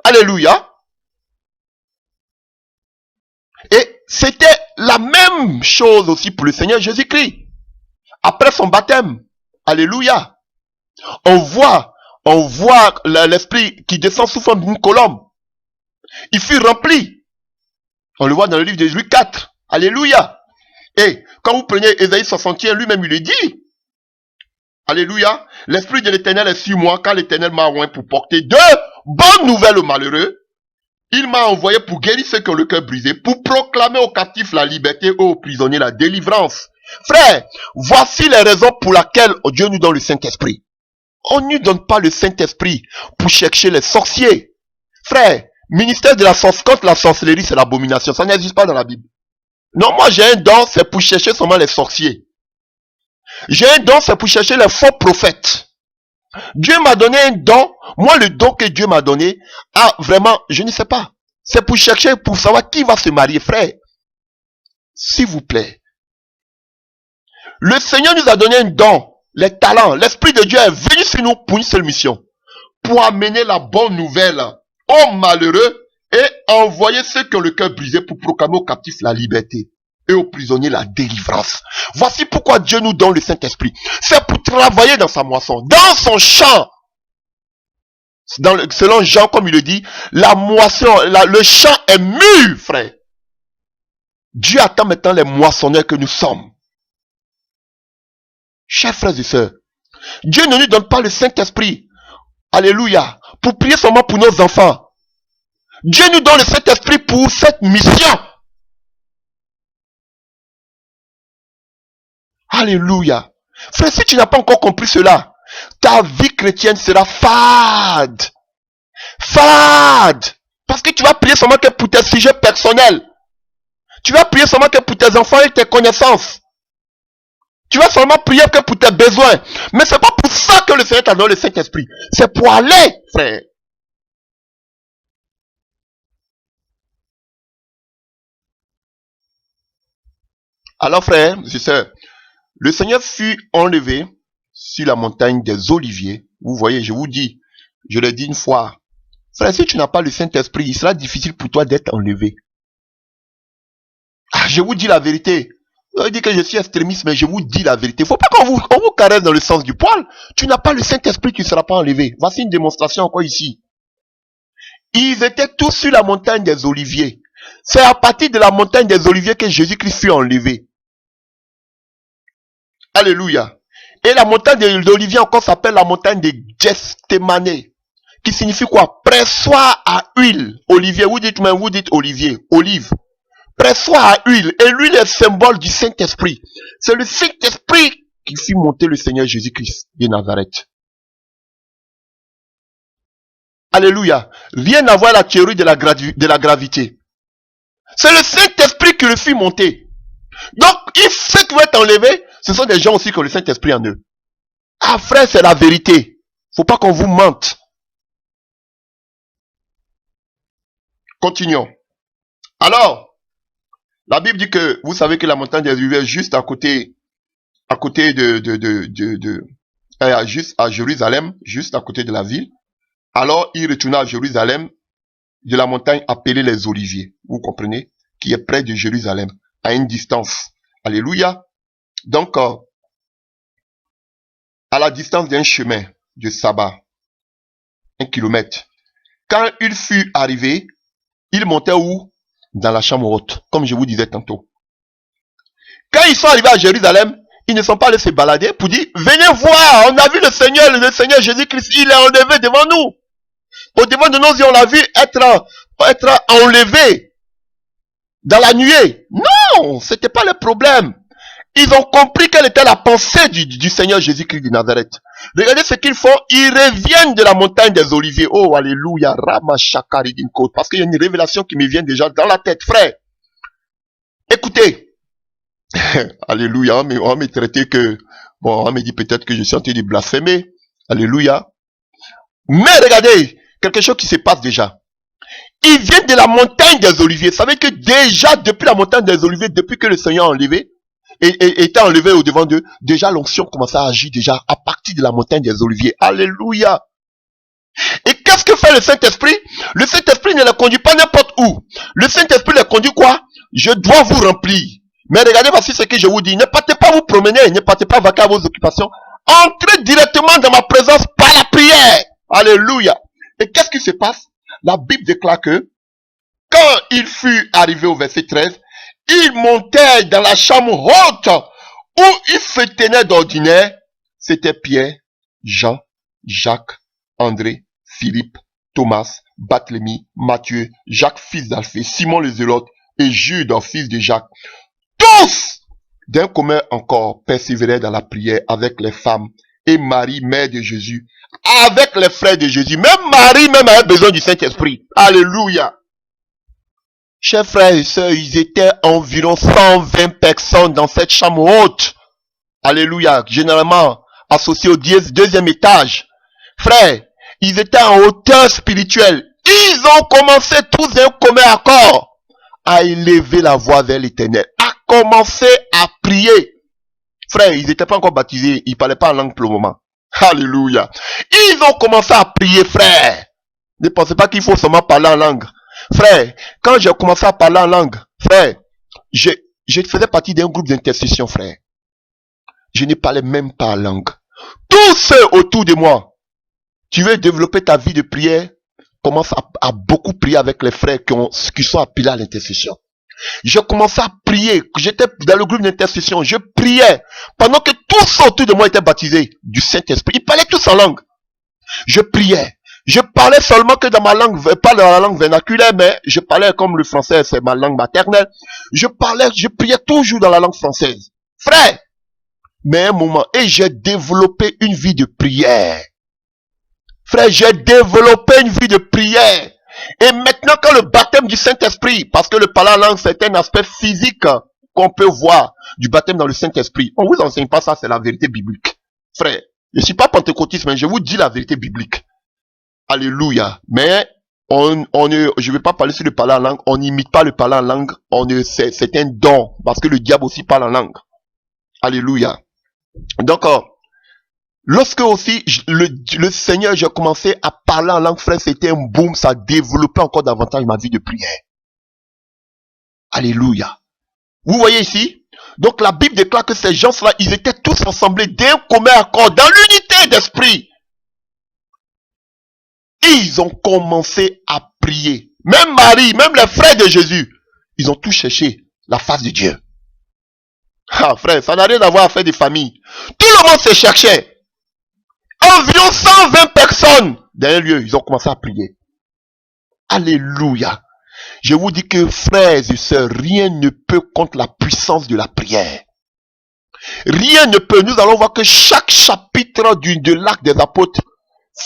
Alléluia. Et c'était la même chose aussi pour le Seigneur Jésus-Christ. Après son baptême. Alléluia. On voit l'Esprit qui descend sous forme d'une colombe. Il fut rempli. On le voit dans le livre de Luc 4. Alléluia. Et quand vous prenez Ésaïe 61, lui-même il le dit. Alléluia. L'Esprit de l'Éternel est sur moi, car l'Éternel m'a envoyé pour porter de bonnes nouvelles aux malheureux. Il m'a envoyé pour guérir ceux qui ont le cœur brisé, pour proclamer aux captifs la liberté et aux prisonniers la délivrance. Frère, voici les raisons pour lesquelles Dieu nous donne le Saint-Esprit. On ne nous donne pas le Saint-Esprit pour chercher les sorciers. Frère, ministère de la sorcellerie, contre la sorcellerie, c'est l'abomination. Ça n'existe pas dans la Bible. Non, moi j'ai un don, c'est pour chercher seulement les sorciers. J'ai un don, c'est pour chercher les faux prophètes. Dieu m'a donné un don. Moi, le don que Dieu m'a donné, vraiment, je ne sais pas. C'est pour chercher, pour savoir qui va se marier, frère. S'il vous plaît. Le Seigneur nous a donné un don, les talents. L'Esprit de Dieu est venu sur nous pour une seule mission. Pour amener la bonne nouvelle aux malheureux et envoyer ceux qui ont le cœur brisé pour proclamer aux captifs la liberté et aux prisonniers la délivrance. Voici pourquoi Dieu nous donne le Saint-Esprit. C'est pour travailler dans sa moisson, dans son champ. Selon Jean, comme il le dit, la moisson, le champ est mûr, frère. Dieu attend maintenant les moissonneurs que nous sommes. Chers frères et sœurs, Dieu ne nous donne pas le Saint-Esprit, alléluia, pour prier seulement pour nos enfants. Dieu nous donne le Saint-Esprit pour cette mission. Alléluia. Frère, si tu n'as pas encore compris cela, ta vie chrétienne sera fade. Fade. Parce que tu vas prier seulement que pour tes sujets personnels. Tu vas prier seulement que pour tes enfants et tes connaissances. Tu vas seulement prier que pour tes besoins. Mais c'est pas pour ça que le Seigneur t'a donné le Saint-Esprit. C'est pour aller, frère. Alors, frère, et sœurs, le Seigneur fut enlevé sur la montagne des Oliviers. Vous voyez, je vous dis, je l'ai dit une fois. Frère, si tu n'as pas le Saint-Esprit, il sera difficile pour toi d'être enlevé. Je vous dis la vérité. Vous dites que je suis extrémiste, mais je vous dis la vérité. Il ne faut pas qu'on vous caresse dans le sens du poil. Tu n'as pas le Saint-Esprit, tu ne seras pas enlevé. Voici une démonstration encore ici. Ils étaient tous sur la montagne des Oliviers. C'est à partir de la montagne des Oliviers que Jésus-Christ fut enlevé. Alléluia. Et la montagne des Oliviers encore s'appelle la montagne de Gethsémane. Qui signifie quoi? Pressoir à huile. Olivier, vous dites olivier, olive. pressoir à huile. Et l'huile est symbole du Saint-Esprit. C'est le Saint-Esprit qui fit monter le Seigneur Jésus-Christ de Nazareth. Alléluia. Rien à voir la théorie de la gravité. C'est le Saint-Esprit qui le fit monter. Donc, ceux qui vont être enlevés, ce sont des gens aussi qui ont le Saint-Esprit en eux. Ah frère, c'est la vérité. Faut pas qu'on vous mente. Continuons. Alors, la Bible dit que, vous savez que la montagne des Oliviers est juste à côté juste à Jérusalem, juste à côté de la ville. Alors, il retourna à Jérusalem, de la montagne appelée les Oliviers. Vous comprenez? Qui est près de Jérusalem, à une distance. Alléluia. Donc, à la distance d'un chemin de sabbat, 1 kilomètre. Quand il fut arrivé, il montait où? Dans la chambre haute, comme je vous disais tantôt. Quand ils sont arrivés à Jérusalem, ils ne sont pas allés se balader pour dire, venez voir, on a vu le Seigneur Jésus-Christ, il est enlevé devant nous. Au devant de nos yeux, on l'a vu être enlevé dans la nuée. Non, c'était pas le problème. Ils ont compris quelle était la pensée du Seigneur Jésus-Christ de Nazareth. Regardez ce qu'ils font. Ils reviennent de la montagne des Oliviers. Oh, alléluia. Parce qu'il y a une révélation qui me vient déjà dans la tête, frère. Écoutez. Alléluia. On va me traiter que... Bon, on va me dire peut-être que je suis en train de blasphémer. Alléluia. Mais regardez, quelque chose qui se passe déjà. Ils viennent de la montagne des Oliviers. Vous savez que déjà, depuis la montagne des Oliviers, depuis que le Seigneur a enlevé, et était enlevé au devant d'eux, déjà l'onction commençait à agir déjà à partir de la montagne des Oliviers. Alléluia. Et qu'est-ce que fait le Saint-Esprit? Le Saint-Esprit ne les conduit pas n'importe où. Le Saint-Esprit les conduit quoi? Je dois vous remplir. Mais regardez, voici ce que je vous dis. Ne partez pas vous promener, ne partez pas vaquer à vos occupations. Entrez directement dans ma présence par la prière. Alléluia. Et qu'est-ce qui se passe? La Bible déclare que quand il fut arrivé au verset 13, il montait dans la chambre haute où il se tenait d'ordinaire. C'était Pierre, Jean, Jacques, André, Philippe, Thomas, Barthélemy, Matthieu, Jacques fils d'Alphée, Simon le Zélote et Jude fils de Jacques. Tous, d'un commun encore, persévéraient dans la prière avec les femmes et Marie, mère de Jésus, avec les frères de Jésus. Même Marie même avait besoin du Saint-Esprit. Alléluia. Chers frères et sœurs, ils étaient environ 120 personnes dans cette chambre haute. Alléluia. Généralement associés au deuxième étage. Frères, ils étaient en hauteur spirituelle. Ils ont commencé tous d'un commun accord à élever la voix vers l'Éternel. À commencer à prier. Frères, ils n'étaient pas encore baptisés. Ils ne parlaient pas en langue pour le moment. Alléluia. Ils ont commencé à prier, frères. Ne pensez pas qu'il faut seulement parler en langue. Frère, quand j'ai commencé à parler en langue, frère, je faisais partie d'un groupe d'intercession, frère. Je ne parlais même pas en langue. Tous ceux autour de moi, tu veux développer ta vie de prière, commence à beaucoup prier avec les frères qui sont appelés à l'intercession. Je commençais à prier. J'étais dans le groupe d'intercession. Je priais. Pendant que tous autour de moi étaient baptisés du Saint-Esprit. Ils parlaient tous en langue. Je priais. Je parlais seulement que dans ma langue, pas dans la langue vernaculaire, mais je parlais comme le français, c'est ma langue maternelle. Je priais toujours dans la langue française. Frère, mais à un moment, et j'ai développé une vie de prière. Frère, j'ai développé une vie de prière. Et maintenant, quand le baptême du Saint-Esprit, parce que le parler en langue, c'est un aspect physique qu'on peut voir du baptême dans le Saint-Esprit. On vous enseigne pas ça, c'est la vérité biblique. Frère, je suis pas pentecôtiste, mais je vous dis la vérité biblique. Alléluia. Mais je vais pas parler sur le parler en langue. On n'imite pas le parler en langue. C'est un don. Parce que le diable aussi parle en langue. Alléluia. Donc, lorsque aussi le Seigneur, j'ai commencé à parler en langue, frère, c'était un boom. Ça a développé encore davantage ma vie de prière. Alléluia. Vous voyez ici? Donc, la Bible déclare que ces gens-là, ils étaient tous rassemblés d'un commun accord, dans l'unité d'esprit. Ils ont commencé à prier. Même Marie, même les frères de Jésus, ils ont tous cherché la face de Dieu. Ah frère, ça n'a rien à voir à faire des familles. Tout le monde se cherchait. Environ 120 personnes dans un lieu, ils ont commencé à prier. Alléluia. Je vous dis que, frères et sœurs, rien ne peut contre la puissance de la prière. Rien ne peut. Nous allons voir que chaque chapitre de l'Acte des Apôtres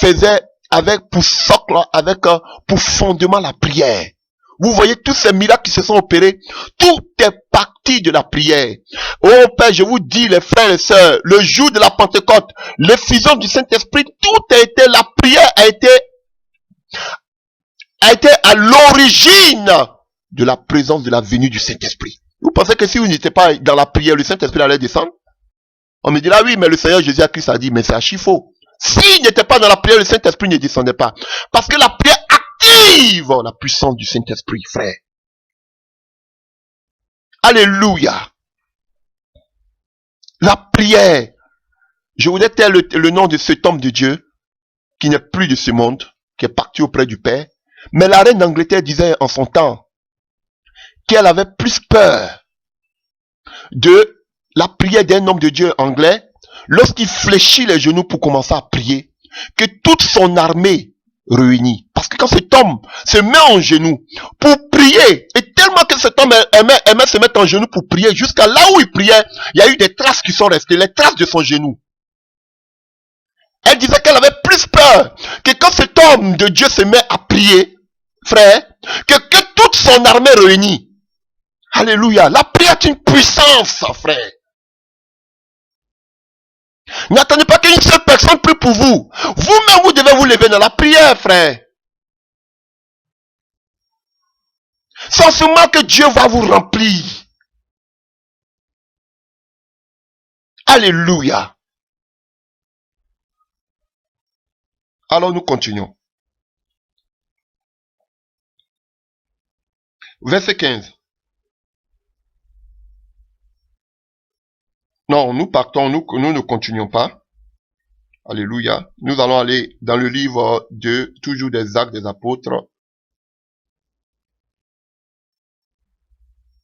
faisait avec pour socle, avec pour fondement la prière. Vous voyez tous ces miracles qui se sont opérés, tout est parti de la prière. Oh Père, je vous dis les frères et sœurs, le jour de la Pentecôte, l'effusion du Saint-Esprit, tout a été, la prière a été à l'origine de la présence de la venue du Saint-Esprit. Vous pensez que si vous n'étiez pas dans la prière, le Saint-Esprit allait descendre? On me dit là, oui, mais le Seigneur Jésus-Christ a dit, mais c'est archi faux. S'il n'était pas dans la prière, le Saint-Esprit ne descendait pas. Parce que la prière active la puissance du Saint-Esprit, frère. Alléluia. La prière. Je voudrais taire le nom de cet homme de Dieu, qui n'est plus de ce monde, qui est parti auprès du Père. Mais la reine d'Angleterre disait en son temps qu'elle avait plus peur de la prière d'un homme de Dieu anglais lorsqu'il fléchit les genoux pour commencer à prier que toute son armée réunie. Parce que quand cet homme se met en genoux pour prier, et tellement que cet homme aimait se mettre en genoux pour prier, jusqu'à là où il priait, il y a eu des traces qui sont restées, les traces de son genou. Elle disait qu'elle avait plus peur que quand cet homme de Dieu se met à prier, frère, que toute son armée réunie. Alléluia. La prière est une puissance, frère. N'attendez pas qu'une seule personne prie pour vous. Vous-même, vous devez vous lever dans la prière, frère. Sans seulement que Dieu va vous remplir. Alléluia. Alors nous continuons. Verset 15. Non, nous partons, nous ne continuons pas. Alléluia. Nous allons aller dans le livre de toujours des Actes des Apôtres.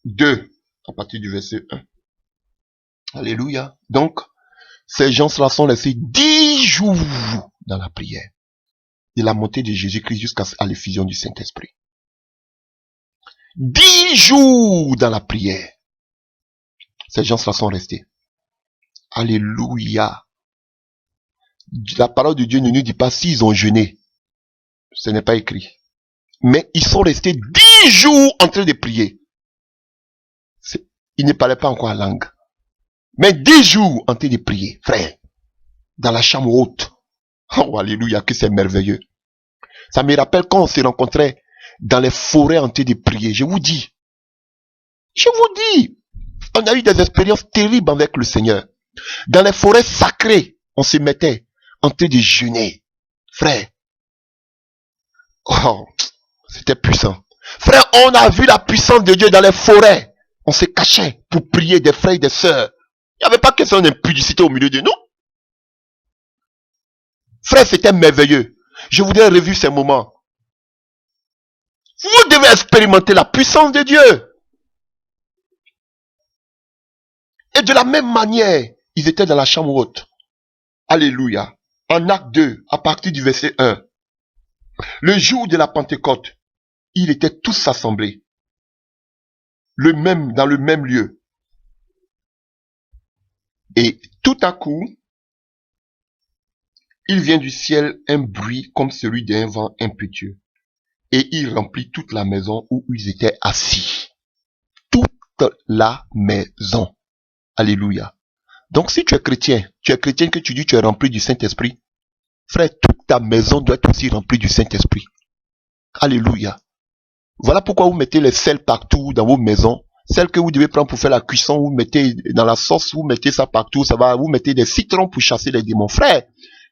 2, à partir du verset 1. Alléluia. Donc, ces gens-là sont restés 10 jours dans la prière. De la montée de Jésus-Christ jusqu'à l'effusion du Saint-Esprit. 10 jours dans la prière. Ces gens-là sont restés. Alléluia. La parole de Dieu ne nous dit pas s'ils ont jeûné. Ce n'est pas écrit. Mais ils sont restés 10 jours en train de prier. Ils ne parlaient pas encore la langue. Mais 10 jours en train de prier, frère. Dans la chambre haute. Oh, alléluia, que c'est merveilleux. Ça me rappelle quand on se rencontrait dans les forêts en train de prier. Je vous dis. On a eu des expériences terribles avec le Seigneur. Dans les forêts sacrées, on se mettait en train de jeûner. Frère. Oh, c'était puissant. Frère, on a vu la puissance de Dieu dans les forêts. On se cachait pour prier des frères et des sœurs. Il n'y avait pas question d'impudicité au milieu de nous. Frère, c'était merveilleux. Je voudrais revivre ces moments. Vous devez expérimenter la puissance de Dieu. Et de la même manière, ils étaient dans la chambre haute. Alléluia. En Acte 2, à partir du verset 1. Le jour de la Pentecôte, ils étaient tous assemblés. Dans le même lieu. Et tout à coup, il vient du ciel un bruit comme celui d'un vent impétueux. Et il remplit toute la maison où ils étaient assis. Toute la maison. Alléluia. Donc si tu es chrétien que tu dis que tu es rempli du Saint-Esprit, frère, toute ta maison doit être aussi remplie du Saint-Esprit. Alléluia. Voilà pourquoi vous mettez les sels partout dans vos maisons. Celles que vous devez prendre pour faire la cuisson, vous mettez dans la sauce, vous mettez ça partout, vous mettez des citrons pour chasser les démons. Frère,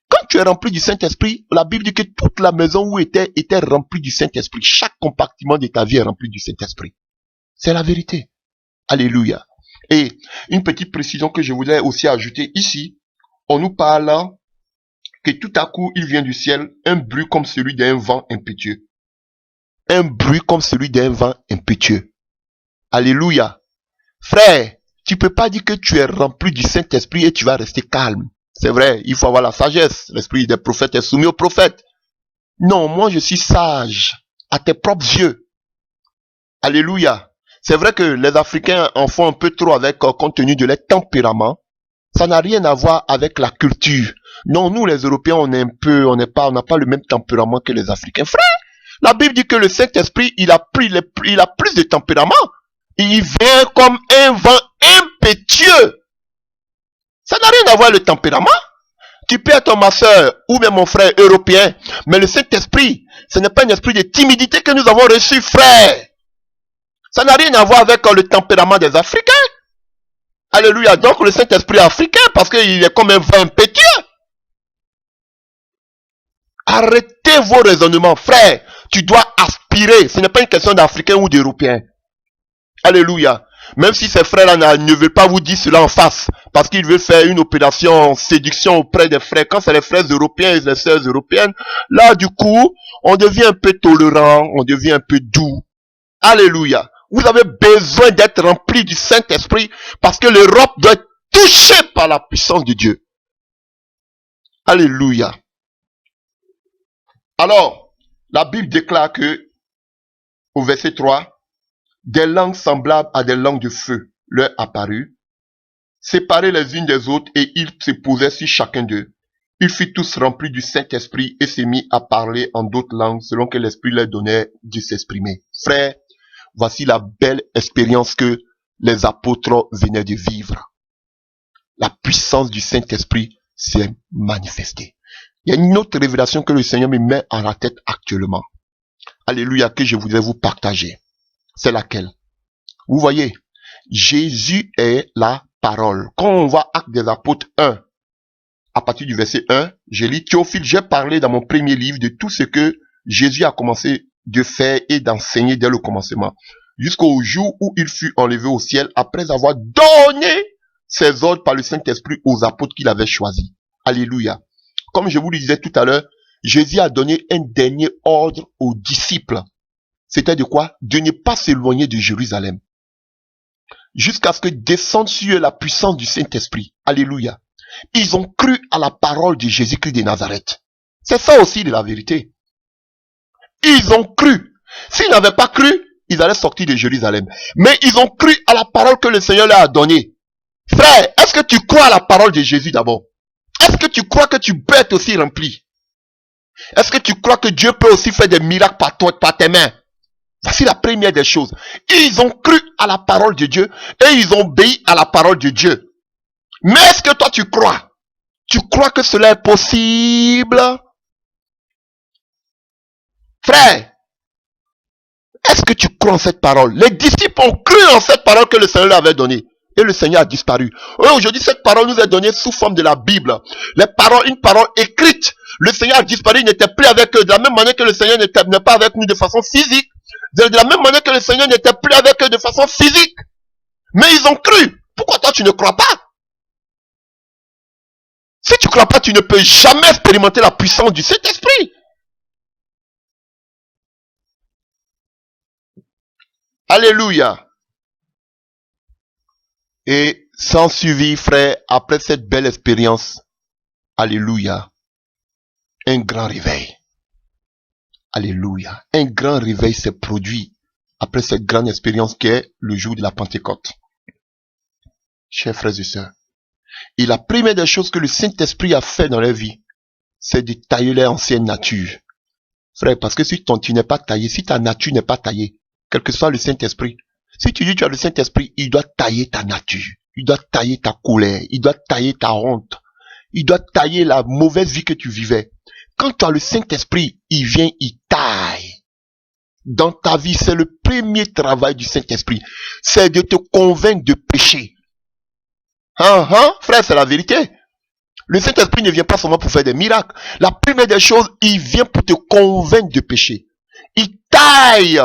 quand tu es rempli du Saint-Esprit, la Bible dit que toute la maison où était remplie du Saint-Esprit. Chaque compartiment de ta vie est rempli du Saint-Esprit. C'est la vérité. Alléluia. Et une petite précision que je voudrais aussi ajouter ici, on nous parle que tout à coup, il vient du ciel un bruit comme celui d'un vent impétueux. Un bruit comme celui d'un vent impétueux. Alléluia. Frère, tu peux pas dire que tu es rempli du Saint-Esprit et tu vas rester calme. C'est vrai, il faut avoir la sagesse. L'esprit des prophètes est soumis aux prophètes. Non, moi je suis sage à tes propres yeux. Alléluia. C'est vrai que les Africains en font un peu trop avec compte tenu de leur tempérament. Ça n'a rien à voir avec la culture. Non, nous les Européens, on n'a pas le même tempérament que les Africains. Frère, la Bible dit que le Saint-Esprit, il a plus de tempérament. Il vient comme un vent impétueux. Ça n'a rien à voir le tempérament. Tu peux être ma soeur ou bien mon frère européen, mais le Saint-Esprit, ce n'est pas un esprit de timidité que nous avons reçu, frère. Ça n'a rien à voir avec le tempérament des Africains. Alléluia. Donc le Saint-Esprit est africain parce qu'il est comme un vent impétueux. Arrêtez vos raisonnements, frère. Tu dois aspirer. Ce n'est pas une question d'Africain ou d'Européen. Alléluia. Même si ces frères-là ne veulent pas vous dire cela en face, parce qu'ils veulent faire une opération séduction auprès des frères. Quand c'est les frères européens et les sœurs européennes, là du coup, on devient un peu tolérant, on devient un peu doux. Alléluia. Vous avez besoin d'être rempli du Saint-Esprit parce que l'Europe doit être touchée par la puissance de Dieu. Alléluia. Alors, la Bible déclare que, au verset 3, des langues semblables à des langues de feu leur apparurent, séparées les unes des autres, et ils se posaient sur chacun d'eux. Ils furent tous remplis du Saint-Esprit et se mit à parler en d'autres langues selon que l'Esprit leur donnait de s'exprimer. Frères, voici la belle expérience que les apôtres venaient de vivre. La puissance du Saint-Esprit s'est manifestée. Il y a une autre révélation que le Seigneur me met à la tête actuellement. Alléluia, que je voudrais vous partager. C'est laquelle? Vous voyez, Jésus est la parole. Quand on voit Actes des Apôtres 1, à partir du verset 1, j'ai lu Théophile, j'ai parlé dans mon premier livre de tout ce que Jésus a commencé de faire et d'enseigner dès le commencement, jusqu'au jour où il fut enlevé au ciel après avoir donné ses ordres par le Saint-Esprit aux apôtres qu'il avait choisis. Alléluia. Comme je vous le disais tout à l'heure, Jésus a donné un dernier ordre aux disciples. C'était de quoi? De ne pas s'éloigner de Jérusalem. Jusqu'à ce que descende sur eux la puissance du Saint-Esprit. Alléluia. Ils ont cru à la parole de Jésus-Christ de Nazareth. C'est ça aussi de la vérité. Ils ont cru. S'ils n'avaient pas cru, ils allaient sortir de Jérusalem. Mais ils ont cru à la parole que le Seigneur leur a donnée. Frère, est-ce que tu crois à la parole de Jésus d'abord? Est-ce que tu crois que tu peux être aussi rempli? Est-ce que tu crois que Dieu peut aussi faire des miracles par toi, par tes mains? Voici la première des choses. Ils ont cru à la parole de Dieu et ils ont obéi à la parole de Dieu. Mais est-ce que toi tu crois? Tu crois que cela est possible? Frère, est-ce que tu crois en cette parole? Les disciples ont cru en cette parole que le Seigneur leur avait donnée. Et le Seigneur a disparu. Aujourd'hui, cette parole nous est donnée sous forme de la Bible. Une parole écrite. Le Seigneur a disparu, il n'était plus avec eux. De la même manière que le Seigneur n'est pas avec nous de façon physique. De la même manière que le Seigneur n'était plus avec eux de façon physique. Mais ils ont cru. Pourquoi toi tu ne crois pas? Si tu ne crois pas, tu ne peux jamais expérimenter la puissance du Saint-Esprit. Alléluia. Et sans suivi, frère, après cette belle expérience, alléluia, un grand réveil. Alléluia. Un grand réveil s'est produit après cette grande expérience qui est le jour de la Pentecôte. Chers frères et sœurs, et la première des choses que le Saint-Esprit a fait dans leur vie, c'est de tailler leur ancienne nature. Frère, parce que si tu n'es pas taillé, si ta nature n'est pas taillée, quel que soit le Saint-Esprit, si tu dis que tu as le Saint-Esprit, il doit tailler ta nature, il doit tailler ta colère, il doit tailler ta honte, il doit tailler la mauvaise vie que tu vivais. Quand tu as le Saint-Esprit, il vient, il taille. Dans ta vie, c'est le premier travail du Saint-Esprit. C'est de te convaincre de pécher. Frère, c'est la vérité. Le Saint-Esprit ne vient pas seulement pour faire des miracles. La première des choses, il vient pour te convaincre de pécher. Il taille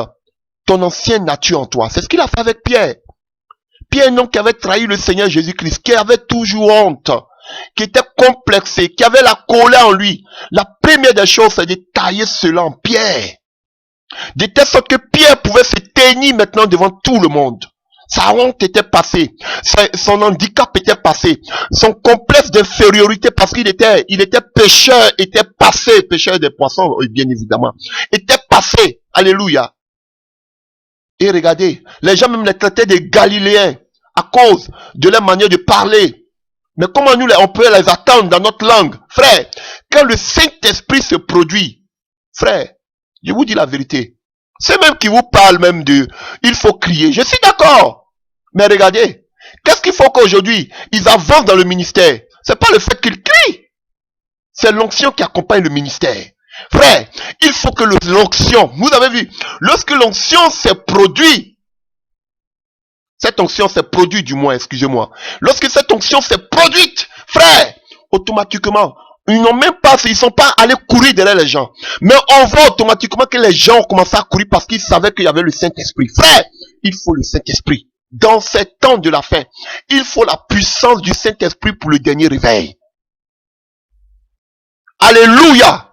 ton ancienne nature en toi. C'est ce qu'il a fait avec Pierre. Pierre, un homme qui avait trahi le Seigneur Jésus-Christ, qui avait toujours honte, qui était complexé, qui avait la colère en lui. La première des choses, c'est de tailler cela en Pierre. De telle sorte que Pierre pouvait se tenir maintenant devant tout le monde. Sa honte était passée. Son handicap était passé. Son complexe d'infériorité, parce qu'il était pécheur, était passé. Pécheur des poissons, bien évidemment. Était passé. Alléluia. Et regardez, les gens même les traitaient des Galiléens à cause de leur manière de parler. Mais comment nous, on peut les attendre dans notre langue? Frère, quand le Saint-Esprit se produit, frère, je vous dis la vérité, c'est même qui vous parle même de, il faut crier. Je suis d'accord. Mais regardez, qu'est-ce qu'il faut qu'aujourd'hui, ils avancent dans le ministère? C'est pas le fait qu'ils crient. C'est l'onction qui accompagne le ministère. Frère, il faut que l'onction, vous avez vu, lorsque l'onction s'est produite, cette onction s'est produite du moins, excusez-moi. Lorsque cette onction s'est produite, frère, automatiquement, ils n'ont même pas, ils sont pas allés courir derrière les gens. Mais on voit automatiquement que les gens ont commencé à courir parce qu'ils savaient qu'il y avait le Saint-Esprit. Frère, il faut le Saint-Esprit. Dans ces temps de la fin, il faut la puissance du Saint-Esprit pour le dernier réveil. Alléluia.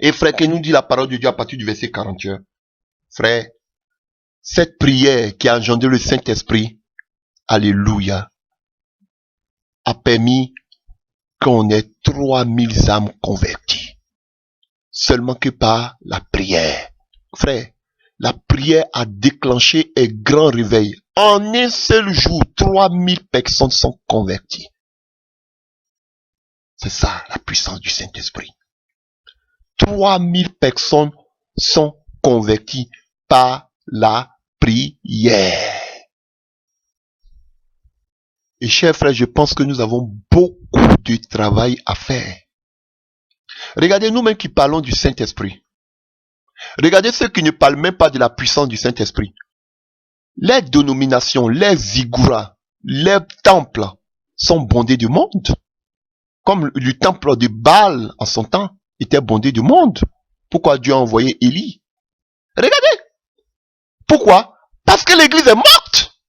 Et frère, que nous dit la parole de Dieu à partir du verset 41. Frère, cette prière qui a engendré le Saint-Esprit, alléluia, a permis qu'on ait 3000 âmes converties. Seulement que par la prière. Frère, la prière a déclenché un grand réveil. En un seul jour, 3000 personnes sont converties. C'est ça, la puissance du Saint-Esprit. 3000 personnes sont converties par la prière. Et chers frères, je pense que nous avons beaucoup de travail à faire. Regardez nous-mêmes qui parlons du Saint-Esprit. Regardez ceux qui ne parlent même pas de la puissance du Saint-Esprit. Les dénominations, les vigouras, les temples sont bondés du monde. Comme le temple de Baal en son temps était bondé du monde. Pourquoi Dieu a envoyé Élie? Regardez. Pourquoi? Parce que l'église est morte.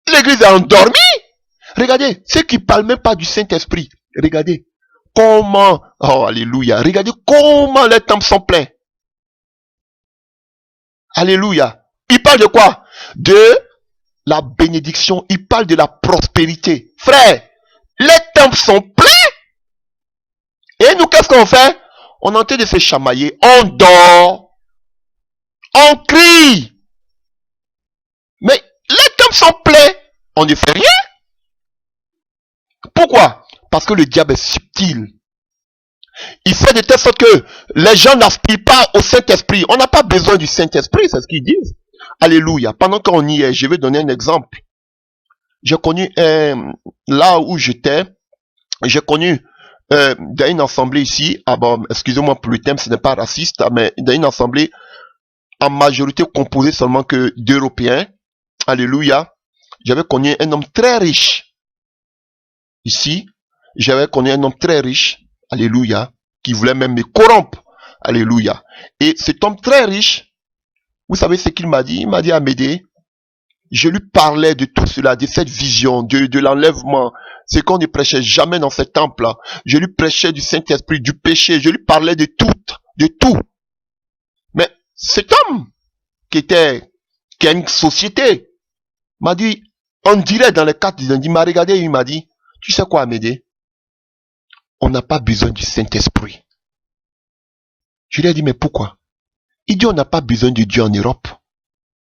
L'église est endormie. Regardez, ceux qui ne parlent même pas du Saint-Esprit. Regardez comment, oh alléluia, regardez comment les temples sont pleins. Alléluia. Il parle de quoi? De la bénédiction. Il parle de la prospérité. Frère, les temples sont pleins. Et nous, qu'est-ce qu'on fait? On est en train de se chamailler. On dort. On crie. Mais les temples sont pleins. On ne fait rien. Pourquoi? Parce que le diable est subtil. Il fait de telle sorte que les gens n'aspirent pas au Saint-Esprit. On n'a pas besoin du Saint-Esprit, c'est ce qu'ils disent. Alléluia. Pendant qu'on y est, je vais donner un exemple. J'ai connu, là où j'étais, j'ai connu dans une assemblée ici, ah bon, excusez-moi pour le thème, ce n'est pas raciste, mais dans une assemblée en majorité composée seulement que d'Européens. Alléluia. J'avais connu un homme très riche. Ici, j'avais connu un homme très riche. Alléluia. Qui voulait même me corrompre. Alléluia. Et cet homme très riche, vous savez ce qu'il m'a dit? Il m'a dit, Amédée, je lui parlais de tout cela, de cette vision, de l'enlèvement. C'est qu'on ne prêchait jamais dans ce temple-là. Je lui prêchais du Saint-Esprit, du péché. Je lui parlais de tout. De tout. Mais cet homme, qui a une société, m'a dit, on dirait dans les cartes, il m'a regardé et il m'a dit, tu sais quoi, Amédée? On n'a pas besoin du Saint-Esprit. Je lui ai dit, mais pourquoi? Il dit, on n'a pas besoin de Dieu en Europe.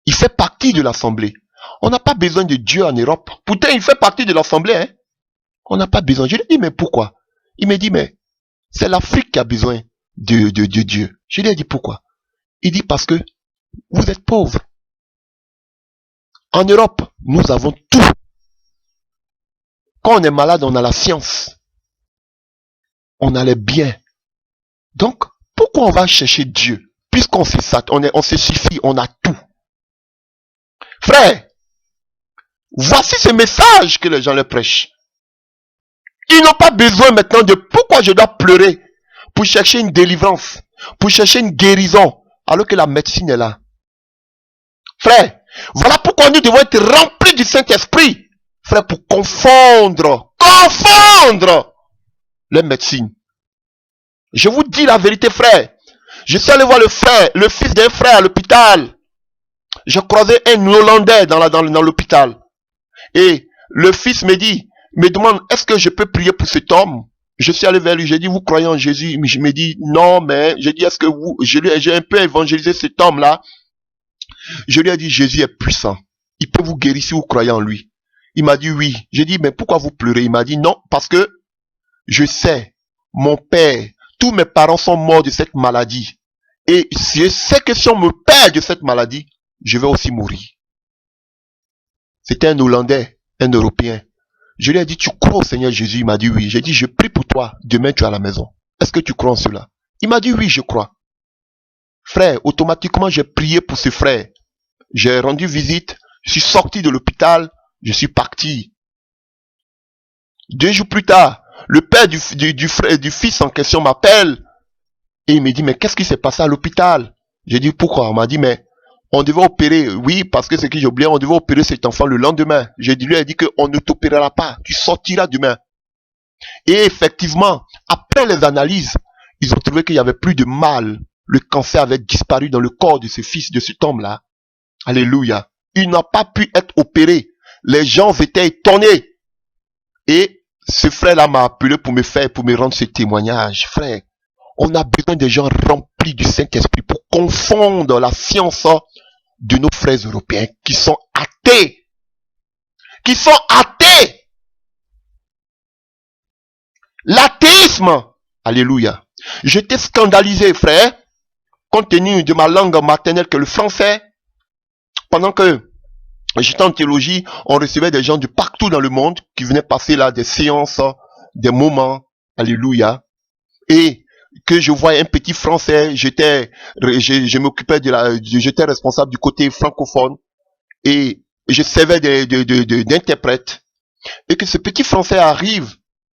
Il fait partie de l'assemblée. On n'a pas besoin de Dieu en Europe. Pourtant, il fait partie de l'assemblée. Hein? On n'a pas besoin. Je lui ai dit, mais pourquoi? Il me dit, mais c'est l'Afrique qui a besoin de Dieu. Je lui ai dit, pourquoi? Il dit, parce que vous êtes pauvres. En Europe, nous avons tout. Quand on est malade, on a la science. On a les biens. Donc, pourquoi on va chercher Dieu? Puisqu'on sait ça, on se suffit, on a tout. Frère, voici ce message que les gens leur prêchent. Ils n'ont pas besoin maintenant de pourquoi je dois pleurer pour chercher une délivrance, pour chercher une guérison, alors que la médecine est là. Frère, voilà pourquoi nous devons être remplis du Saint-Esprit. Frère, pour confondre les médecines. Je vous dis la vérité, frère. Je suis allé voir le fils d'un frère à l'hôpital. J'ai croisé un Hollandais dans l'hôpital. Et le fils me demande, est-ce que je peux prier pour cet homme? Je suis allé vers lui, j'ai dit, vous croyez en Jésus? Je me dis, non, mais j'ai dit, est-ce que vous, j'ai un peu évangélisé cet homme-là. Je lui ai dit, Jésus est puissant. Il peut vous guérir si vous croyez en lui. Il m'a dit oui. J'ai dit, mais pourquoi vous pleurez? Il m'a dit non, parce que je sais, mon père, tous mes parents sont morts de cette maladie. Et je sais que si on me perd de cette maladie, je vais aussi mourir. C'était un Hollandais, un Européen. Je lui ai dit, tu crois au Seigneur Jésus? Il m'a dit oui. J'ai dit, je prie pour toi. Demain, tu es à la maison. Est-ce que tu crois en cela? Il m'a dit oui, je crois. Frère, automatiquement, j'ai prié pour ce frère. J'ai rendu visite. Je suis sorti de l'hôpital. Je suis parti. 2 jours plus tard, le père du fils en question m'appelle. Et il me dit, mais qu'est-ce qui s'est passé à l'hôpital? J'ai dit, pourquoi? On m'a dit, mais on devait opérer. Oui, parce que ce que j'ai oublié, on devait opérer cet enfant le lendemain. Lui ai dit qu'on ne t'opérera pas. Tu sortiras demain. Et effectivement, après les analyses, ils ont trouvé qu'il n'y avait plus de mal. Le cancer avait disparu dans le corps de ce fils, de cet homme-là. Alléluia. Il n'a pas pu être opéré. Les gens étaient étonnés. Et ce frère-là m'a appelé pour me rendre ce témoignage. Frère, on a besoin de gens remplis du Saint-Esprit pour confondre la science de nos frères européens qui sont athées. Qui sont athées. L'athéisme. Alléluia. J'étais scandalisé, frère, compte tenu de ma langue maternelle que le français. Pendant que j'étais en théologie, on recevait des gens de partout dans le monde qui venaient passer là des séances, des moments. Alléluia. Et que je voyais un petit français, je m'occupais j'étais responsable du côté francophone et je servais d'interprète. Et que ce petit français arrive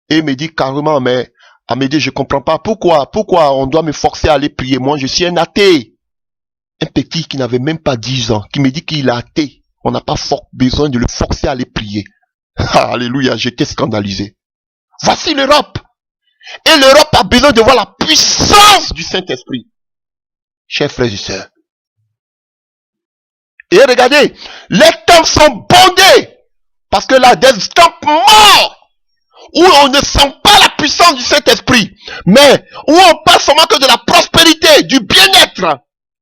et me dit carrément, mais Amédée, je comprends pas pourquoi on doit me forcer à aller prier. Moi, je suis un athée. Un petit qui n'avait même pas 10 ans, qui me dit qu'il est athée. On n'a pas besoin de le forcer à aller prier. Alléluia, j'étais scandalisé. Voici l'Europe. Et l'Europe a besoin de voir la puissance du Saint-Esprit. Chers frères et sœurs. Et regardez, les temps sont bondés. Parce que là, des temps morts. Où on ne sent pas la puissance du Saint-Esprit. Mais où on parle seulement que de la prospérité, du bien-être.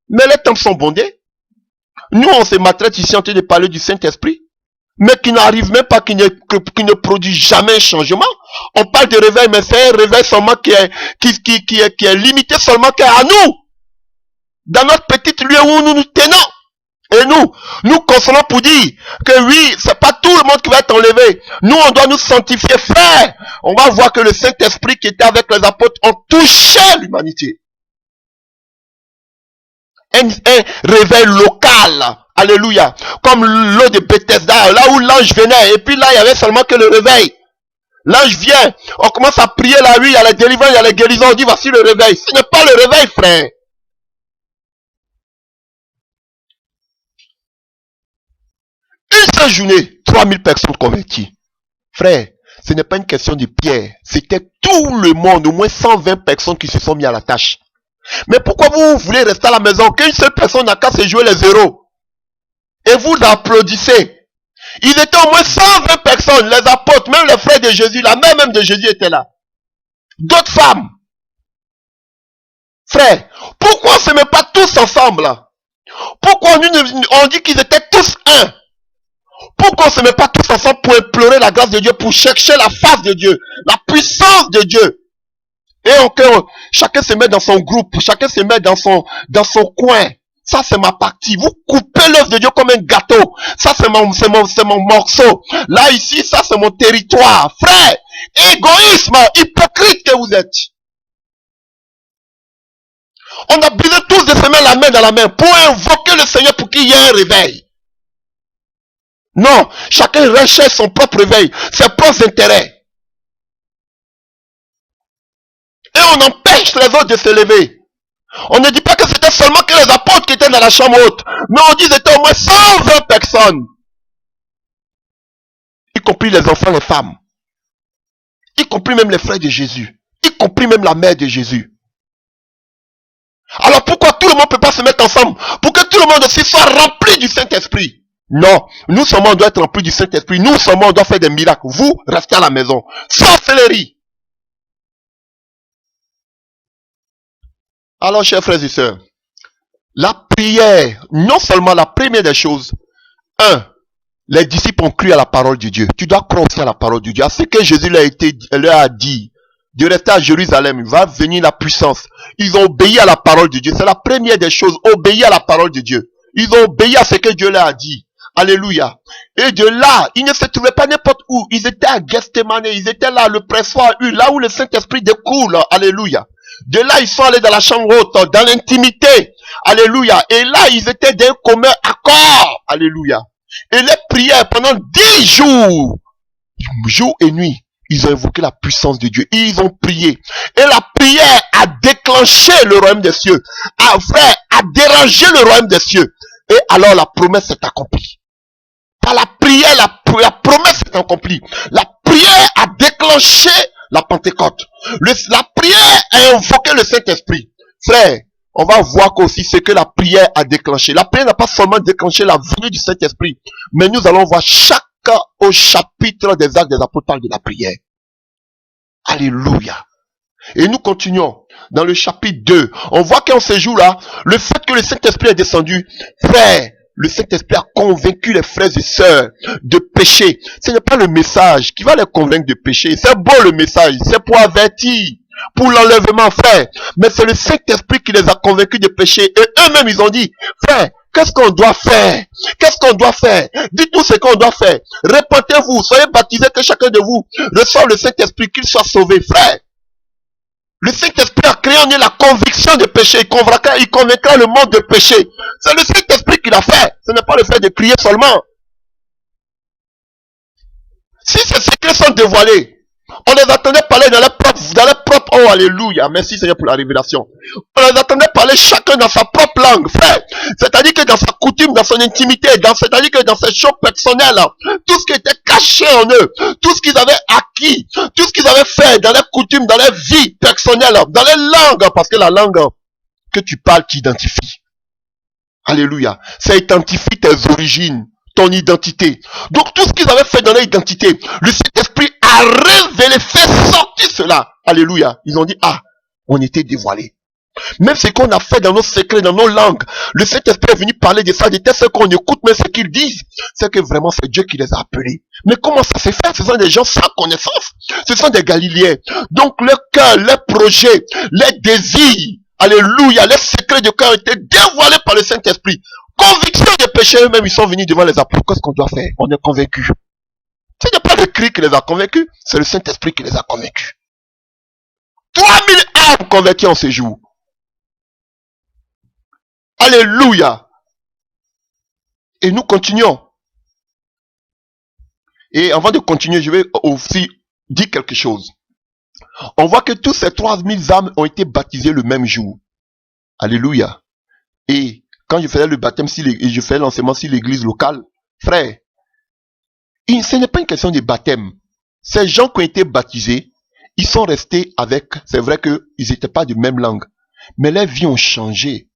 Mais les temps sont bondés. Nous, on se maltraite ici en train de parler du Saint-Esprit. Mais qui n'arrive même pas, qui ne produit jamais un changement. On parle de réveil, mais c'est un réveil seulement qui est limité seulement qu'à nous. Dans notre petite lieu où nous nous tenons. Et nous consolons pour dire que oui, c'est pas tout le monde qui va être enlevé. Nous, on doit nous sanctifier, frère. On va voir que le Saint-Esprit qui était avec les apôtres ont touché l'humanité. Un réveil local. Alléluia. Comme l'eau de Bethesda, là où l'ange venait. Et puis là, il y avait seulement que le réveil. L'ange vient. On commence à prier la nuit. Il y a les délivrances, il y a les guérisons. On dit voici le réveil. Ce n'est pas le réveil, frère. Une seule journée, 3000 personnes converties. Frère, ce n'est pas une question de Pierre. C'était tout le monde, au moins 120 personnes qui se sont mis à la tâche. Mais pourquoi vous voulez rester à la maison? Qu'une seule personne n'a qu'à se jouer les zéros. Et vous applaudissez. Ils étaient au moins 120 personnes, les apôtres, même les frères de Jésus, la mère même de Jésus était là. D'autres femmes. Frère, pourquoi on ne se met pas tous ensemble là? Pourquoi on dit qu'ils étaient tous un? Pourquoi on ne se met pas tous ensemble pour implorer la grâce de Dieu, pour chercher la face de Dieu, la puissance de Dieu? Et encore, chacun se met dans son groupe, chacun se met dans son coin. Ça, c'est ma partie. Vous coupez l'œuvre de Dieu comme un gâteau. Ça, c'est mon morceau. Là, ici, ça, c'est mon territoire. Frère, égoïsme, hypocrite que vous êtes. On a besoin tous de se mettre la main dans la main pour invoquer le Seigneur pour qu'il y ait un réveil. Non, chacun recherche son propre réveil, ses propres intérêts. Et on empêche les autres de se lever. On ne dit pas que c'était seulement que les apôtres qui étaient dans la chambre haute. Mais on dit que c'était au moins 120 personnes. Y compris les enfants, les femmes. Y compris même les frères de Jésus. Y compris même la mère de Jésus. Alors pourquoi tout le monde ne peut pas se mettre ensemble? Pour que tout le monde aussi soit rempli du Saint-Esprit. Non, nous seulement on doit être remplis du Saint-Esprit. Nous seulement on doit faire des miracles. Vous, restez à la maison. Sorcellerie. Alors, chers frères et sœurs, la prière, non seulement la première des choses, les disciples ont cru à la parole de Dieu. Tu dois croire aussi à la parole de Dieu. À ce que Jésus leur a dit, de rester à Jérusalem, il va venir la puissance. Ils ont obéi à la parole de Dieu. C'est la première des choses, obéir à la parole de Dieu. Ils ont obéi à ce que Dieu leur a dit. Alléluia. Et de là, ils ne se trouvaient pas n'importe où. Ils étaient à Gethsemane, ils étaient là, le pressoir, là où le Saint-Esprit découle. Alléluia. De là, ils sont allés dans la chambre haute, dans l'intimité. Alléluia. Et là, ils étaient d'un commun accord. Alléluia. Et les prières pendant 10 jours, jour et nuit, ils ont invoqué la puissance de Dieu. Ils ont prié. Et la prière a déclenché le royaume des cieux. A dérangé le royaume des cieux. Et alors la promesse s'est accomplie. Par la prière, la promesse s'est accomplie. La prière a déclenché la Pentecôte. La prière a invoqué le Saint-Esprit. Frère, on va voir aussi ce que la prière a déclenché. La prière n'a pas seulement déclenché la venue du Saint-Esprit, mais nous allons voir chacun au chapitre des Actes des Apôtres de la prière. Alléluia. Et nous continuons dans le chapitre 2. On voit qu'en ce jour-là, le fait que le Saint-Esprit est descendu, frère, le Saint-Esprit a convaincu les frères et sœurs de pécher. Ce n'est pas le message qui va les convaincre de pécher. C'est beau le message, c'est pour avertir, pour l'enlèvement, frère. Mais c'est le Saint-Esprit qui les a convaincus de pécher. Et eux-mêmes, ils ont dit, frère, qu'est-ce qu'on doit faire? Qu'est-ce qu'on doit faire? Dites-nous ce qu'on doit faire. Répentez-vous, soyez baptisés, que chacun de vous reçoive le Saint-Esprit, qu'il soit sauvé, frère. Le Saint-Esprit a créé en eux la conviction de péché. Il convaincra le monde de péché. C'est le Saint-Esprit qui l'a fait. Ce n'est pas le fait de prier seulement. Si ces secrets sont dévoilés, on les attendait parler dans leur propre, oh alléluia, merci Seigneur pour la révélation. On les attendait parler chacun dans sa propre langue, frère. C'est-à-dire que dans sa coutume, dans son intimité, c'est-à-dire que dans ses choses personnelles, tout ce qui était caché en eux, tout ce qu'ils avaient acquis, tout ce qu'ils avaient fait dans leurs coutumes, dans leur vie personnelle, dans les langues, parce que la langue que tu parles t'identifie. Alléluia. Ça identifie tes origines, ton identité. Donc tout ce qu'ils avaient fait dans leur identité, le Saint-Esprit a révélé, fait sortir cela. Alléluia. Ils ont dit, ah, on était dévoilés. Même ce qu'on a fait dans nos secrets, dans nos langues, le Saint-Esprit est venu parler de ça, de tel ce qu'on écoute, mais ce qu'ils disent, c'est que vraiment c'est Dieu qui les a appelés. Mais comment ça s'est fait? Ce sont des gens sans connaissance. Ce sont des Galiléens. Donc leur cœur, leurs projets, leurs désirs, alléluia, les secrets de cœur étaient dévoilés par le Saint-Esprit. Conviction de péché, eux-mêmes, ils sont venus devant les apôtres. Qu'est-ce qu'on doit faire? On est convaincus. Ce n'est pas le cri qui les a convaincus, c'est le Saint-Esprit qui les a convaincus. 3000 âmes converties en ce jour. Alléluia. Et nous continuons. Et avant de continuer, je vais aussi dire quelque chose. On voit que tous ces 3000 âmes ont été baptisées le même jour. Alléluia. Et quand je faisais le baptême, je faisais l'enseignement sur l'église locale, frère, ce n'est pas une question de baptême. Ces gens qui ont été baptisés, ils sont restés avec, c'est vrai qu'ils n'étaient pas de même langue, mais leurs vies ont changé.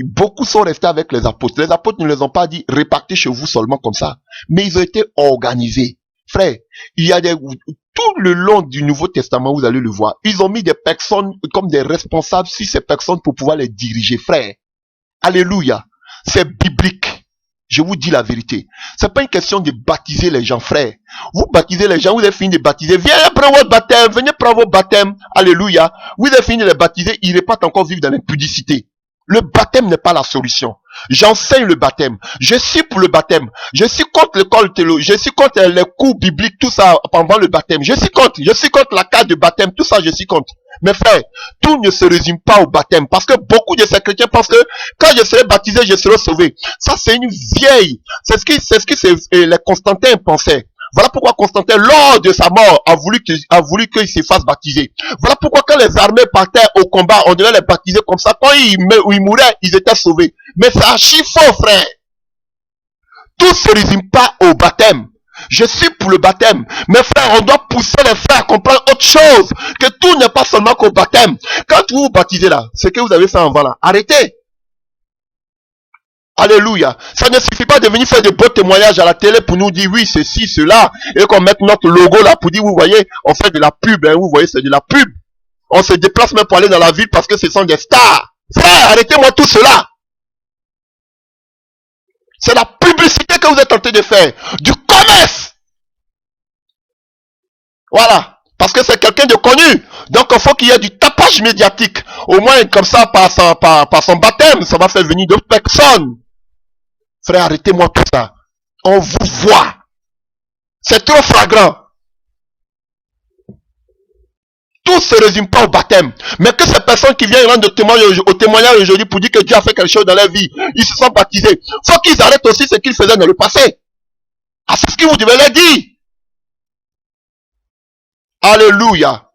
Beaucoup sont restés avec les apôtres. Les apôtres ne les ont pas dit répartez chez vous seulement comme ça, mais ils ont été organisés. Frère, il y a tout le long du Nouveau Testament, vous allez le voir, ils ont mis des personnes comme des responsables sur ces personnes pour pouvoir les diriger, frère. Alléluia. C'est biblique. Je vous dis la vérité. C'est pas une question de baptiser les gens, frère. Vous baptisez les gens, vous avez fini de baptiser. Viens prendre votre baptême, venez prendre vos baptêmes. Alléluia. Vous avez fini de les baptiser, ils repartent encore vivre dans l'impudicité. Le baptême n'est pas la solution. J'enseigne le baptême. Je suis pour le baptême. Je suis contre l'école théologique. Je suis contre les cours bibliques, tout ça pendant le baptême. Je suis contre la carte de baptême, tout ça je suis contre. Mais frère, tout ne se résume pas au baptême. Parce que beaucoup de ces chrétiens pensent que quand je serai baptisé, je serai sauvé. Ça c'est une vieille. C'est ce que les Constantins pensaient. Voilà pourquoi Constantin, lors de sa mort, a voulu qu'il se fasse baptiser. Voilà pourquoi quand les armées partaient au combat, on devait les baptiser comme ça. Quand ils mouraient, ils étaient sauvés. Mais c'est archi faux, frère. Tout ne se résume pas au baptême. Je suis pour le baptême. Mais frère, on doit pousser les frères à comprendre autre chose. Que tout n'est pas seulement qu'au baptême. Quand vous vous baptisez là, ce que vous avez fait avant là, arrêtez. Alléluia. Ça ne suffit pas de venir faire de beaux témoignages à la télé pour nous dire oui, ceci, cela, et qu'on mette notre logo là pour dire, vous voyez, on fait de la pub, hein, vous voyez, c'est de la pub. On se déplace même pour aller dans la ville parce que ce sont des stars. Frère, arrêtez-moi tout cela. C'est la publicité que vous êtes tenté de faire. Du commerce. Voilà. Parce que c'est quelqu'un de connu. Donc il faut qu'il y ait du tapage médiatique. Au moins comme ça, par son baptême, ça va faire venir d'autres personnes. Frère, arrêtez-moi tout ça. On vous voit. C'est trop flagrant. Tout se résume pas au baptême. Mais que ces personnes qui viennent rendre au témoignage aujourd'hui pour dire que Dieu a fait quelque chose dans leur vie, ils se sont baptisés. Faut qu'ils arrêtent aussi ce qu'ils faisaient dans le passé. Ah, c'est ce que vous devez leur dire. Alléluia.